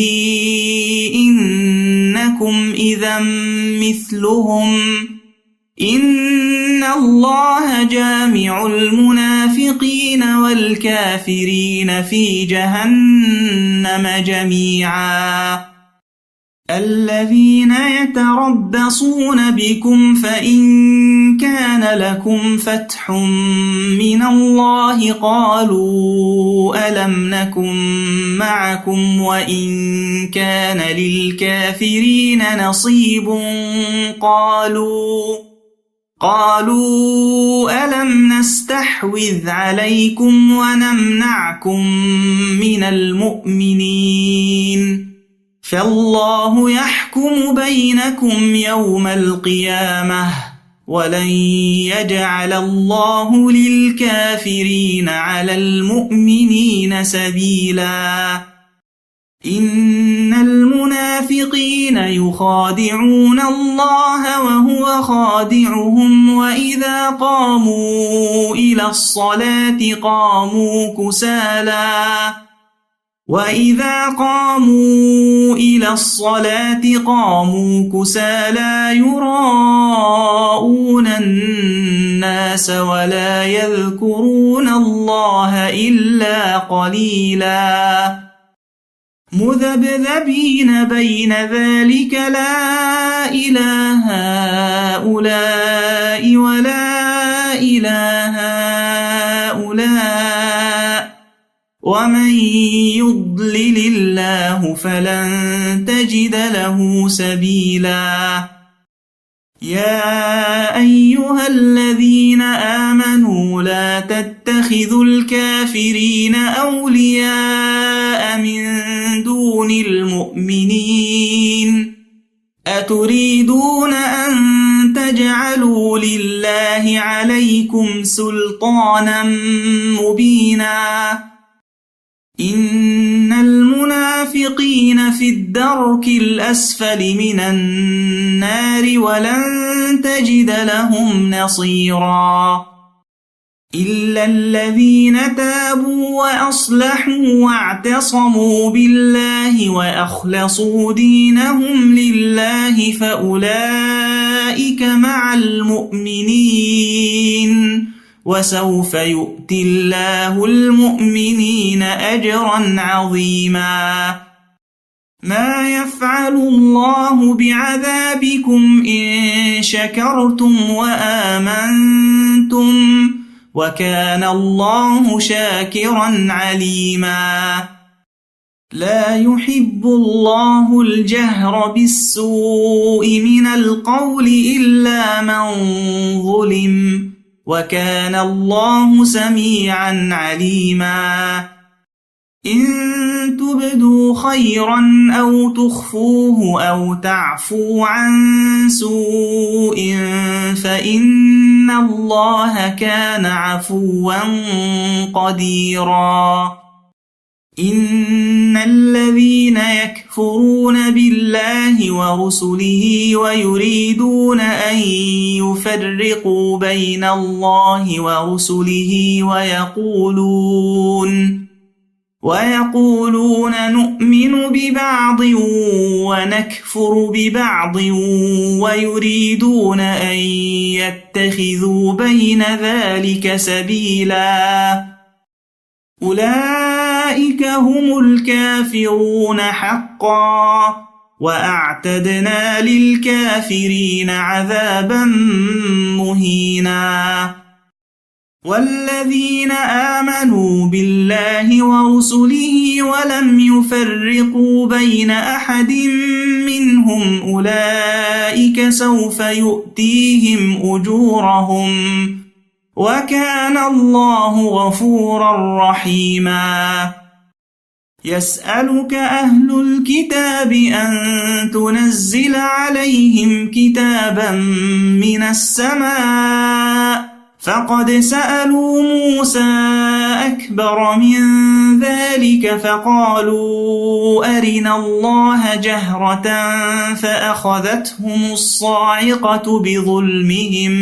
إنكم إذا مثلهم إن الله جامع المنافقين والكافرين في جهنم جميعا الذين يتربصون بكم فإن كان لكم فتح من الله قالوا ألم نكن معكم وإن كان للكافرين نصيب قالوا ألم نستحوذ عليكم ونمنعكم من المؤمنين فالله يحكم بينكم يوم القيامة ولن يجعل الله للكافرين على المؤمنين سبيلا إن المنافقين يخادعون الله وهو خادعهم وإذا قاموا إلى الصلاة قاموا كسالى يراءون الناس ولا يذكرون الله إلا قليلا مذبذبين بين ذلك لا إله هؤلاء ولا إله هؤلاء ومن يضلل الله فلن تجد له سبيلا يا أيها الذين آمنوا لا تتخذوا الكافرين أولياء من دون المؤمنين أتريدون أن تجعلوا لله عليكم سلطانا مبينا إن المنافقين في الدرك الأسفل من النار ولن تجد لهم نصيرا إلا الذين تابوا وأصلحوا واعتصموا بالله وأخلصوا دينهم لله فأولئك مع المؤمنين وسوف يؤتي الله المؤمنين أجرا عظيما ما يفعل الله بعذابكم إن شكرتم وآمنتم وكان الله شاكرا عليما لا يحب الله الجهر بالسوء من القول إلا من ظلم وكان الله سميعا عليما إن تبدوا خيرا أو تخفوه أو تعفوا عن سوء فإن الله كان عفوا قديرا إن الذين يكفرون بالله ورسله ويريدون أن يفرقوا بين الله ورسله ويقولون نؤمن ببعض ونكفر ببعض ويريدون أن يتخذوا بين ذلك سبيلا أولئك هم الكافرون حقا وأعتدنا للكافرين عذابا مهينا. والذين آمنوا بالله ورسله ولم يفرقوا بين أحد منهم أولئك سوف يؤتيهم أجورهم وكان الله غفورا رحيما. يسألك أهل الكتاب أن تنزل عليهم كتابا من السماء فقد سألوا موسى أكبر من ذلك فقالوا أرنا الله جهرة فأخذتهم الصاعقة بظلمهم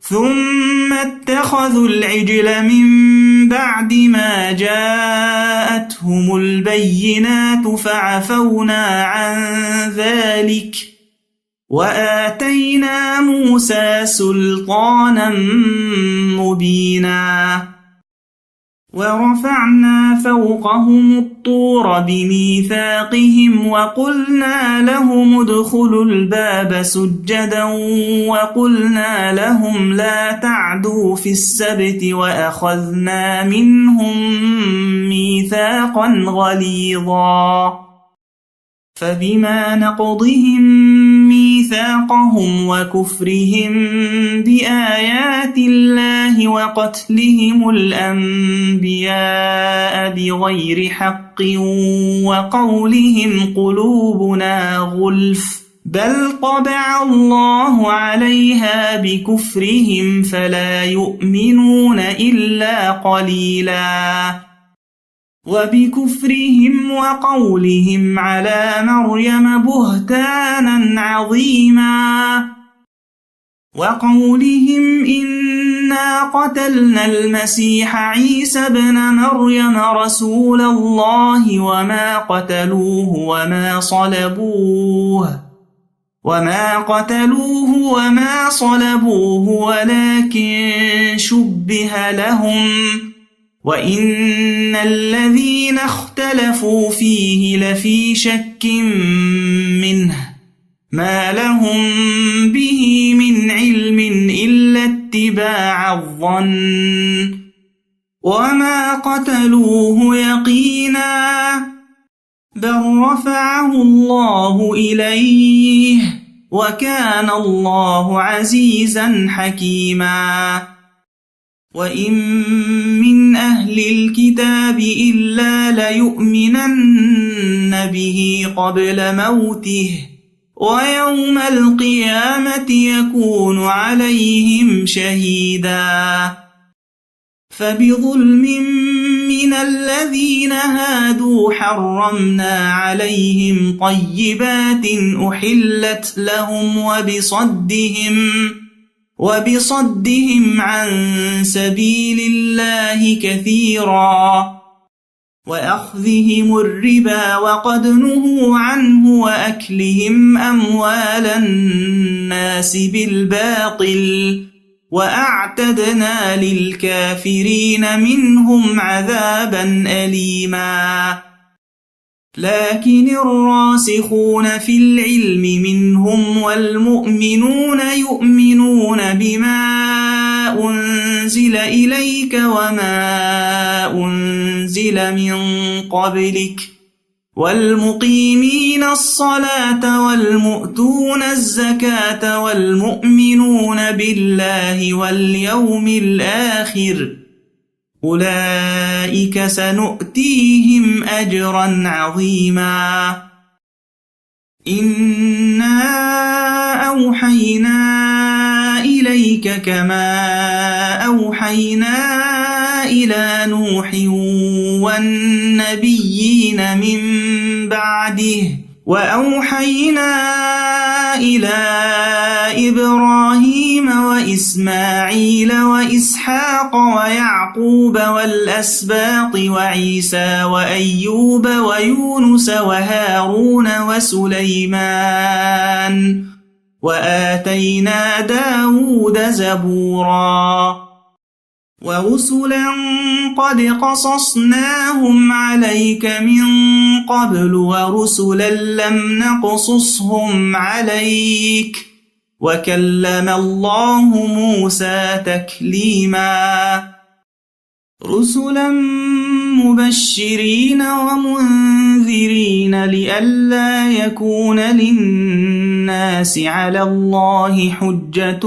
ثم اتخذوا العجل من بعد ما جاءتهم البينات فعفونا عن ذلك وآتينا موسى سلطانا مبينا. ورفعنا فوقهم الطور بميثاقهم وقلنا لهم ادخلوا الباب سجدا وقلنا لهم لا تعدوا في السبت وأخذنا منهم ميثاقا غليظا. فبما نقضهم ميثاقهم وكفرهم بآيات الله وقتلهم الأنبياء بغير حق وقولهم قلوبنا غلف بل طبع الله عليها بكفرهم فلا يؤمنون إلا قليلا. وبكفرهم وقولهم على مريم بهتانا عظيما وقولهم إنا قتلنا المسيح عيسى ابن مريم رسول الله وما قتلوه وما صلبوه ولكن شبه لهم وإن الذين اختلفوا فيه لفي شك منه ما لهم به من علم إلا اتباع الظن وما قتلوه يقينا بل رفعه الله إليه وكان الله عزيزا حكيما. وإن من أهل الكتاب إلا ليؤمنن به قبل موته ويوم القيامة يكون عليهم شهيدا. فبظلم من الذين هادوا حرمنا عليهم طيبات أحلت لهم وبصدهم عن سبيل الله كثيرا وأخذهم الربا وقد نهوا عنه وأكلهم أموال الناس بالباطل وأعتدنا للكافرين منهم عذابا أليما. لكن الراسخون في العلم منهم والمؤمنون يؤمنون بما أنزل إليك وما أنزل من قبلك والمقيمين الصلاة والمؤتون الزكاة والمؤمنون بالله واليوم الآخر أولئك سنؤتيهم أجرا عظيما. إنا أوحينا إليك كما أوحينا إلى نوح والنبيين من بعده وأوحينا إلى إبراهيم وإسماعيل وإسحاق ويعقوب والأسباط وعيسى وأيوب ويونس وهارون وسليمان وآتينا داود زبورا. ورسلا قد قصصناهم عليك من قبل ورسلا لم نقصصهم عليك وكلم الله موسى تكليما رسلا مبشرين ومنذرين لئلا يكون للناس على الله حجة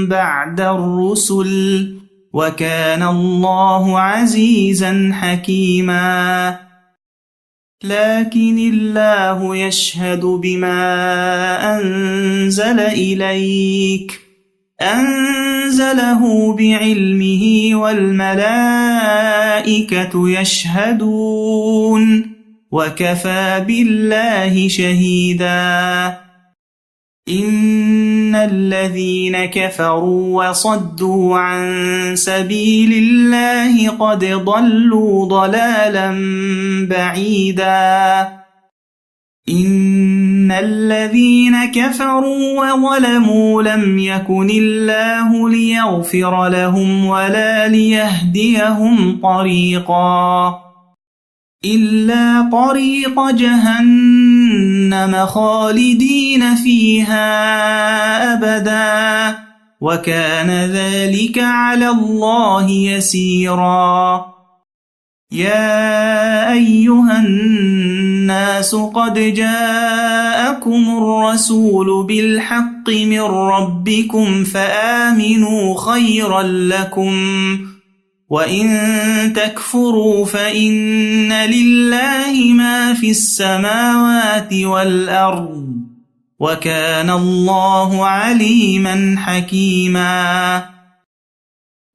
بعد الرسل وكان الله عزيزا حكيما لكن الله يشهد بما أنزل إليك أنزله بعلمه والملائكة يشهدون وكفى بالله شهيدا إن الذين كفروا وصدوا عن سبيل الله قد ضلوا ضلالا بعيدا إن الذين كفروا وظلموا لم يكن الله ليغفر لهم ولا ليهديهم طريقا إلا طريق جهنم خالدين فيها أبدا وكان ذلك على الله يسيرا يا أيها الناس قد جاءكم الرسول بالحق من ربكم فآمنوا خيرا لكم وإن تكفروا فإن لله ما في السماوات والأرض وكان الله عليما حكيما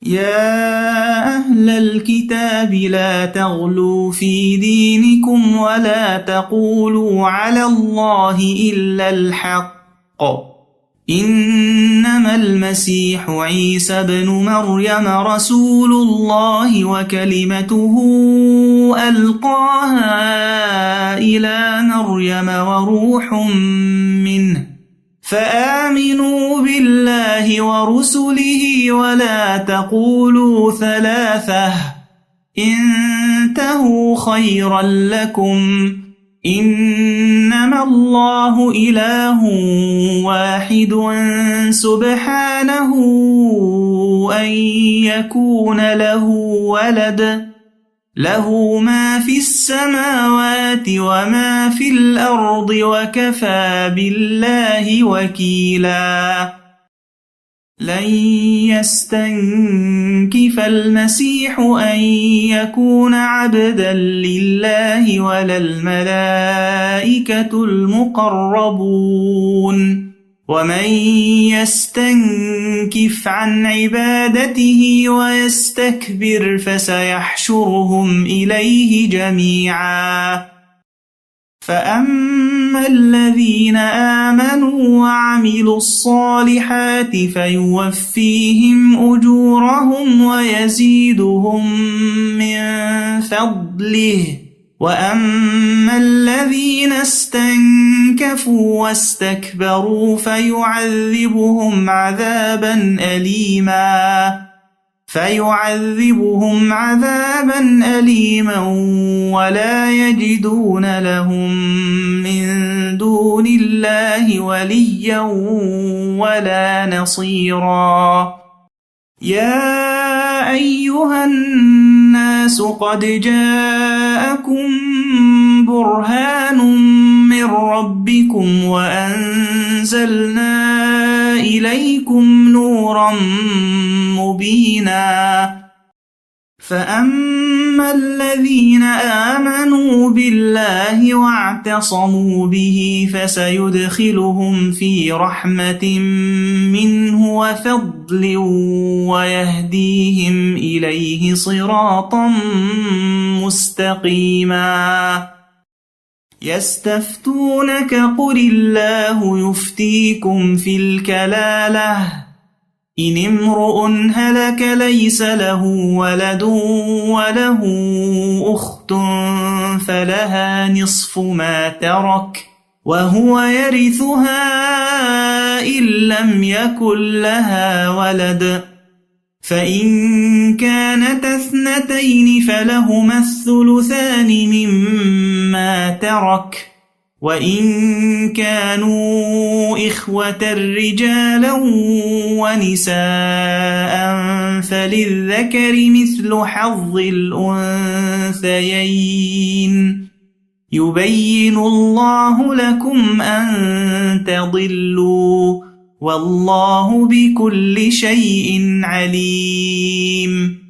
يا أهل الكتاب لا تغلوا في دينكم ولا تقولوا على الله إلا الحق إنما المسيح عيسى بن مريم رسول الله وكلمته ألقاها إلى مريم وروح منه فآمنوا بالله ورسله ولا تقولوا ثلاثة انتهوا خيرا لكم إنما الله إله واحد سبحانه أن يكون له ولد له ما في السماوات وما في الأرض وكفى بالله وكيلا لن يستنكف المسيح أن يكون عبدا لله ولا الملائكة المقربون ومن يستنكف عن عبادته ويستكبر فسيحشرهم إليه جميعا فأما الذين آمنوا وعملوا الصالحات فيوفيهم أجورهم ويزيدهم من فضله وأما الذين استنكفوا واستكبروا فيعذبهم عذابا أليما ولا يجدون لهم من دون الله وليا ولا نصيرا يا أيها الناس قد جاءكم برهان من ربكم وأنزلنا إليكم نورا مبينا فأما الذين آمنوا بالله واعتصموا به فسيدخلهم في رحمة منه وفضل ويهديهم إليه صراطا مستقيما يستفتونك قل الله يفتيكم في الكلالة إن امرؤ هلك ليس له ولد وله أخت فلها نصف ما ترك وهو يرثها إن لم يكن لها ولد فإن كانت اثنتين فلهما الثلثان مما ترك، وإن كانوا إخوة رجالا ونساء فللذكر مثل حظ الأنثيين. يبين الله لكم أن تضلوا، والله بكل شيء عليم.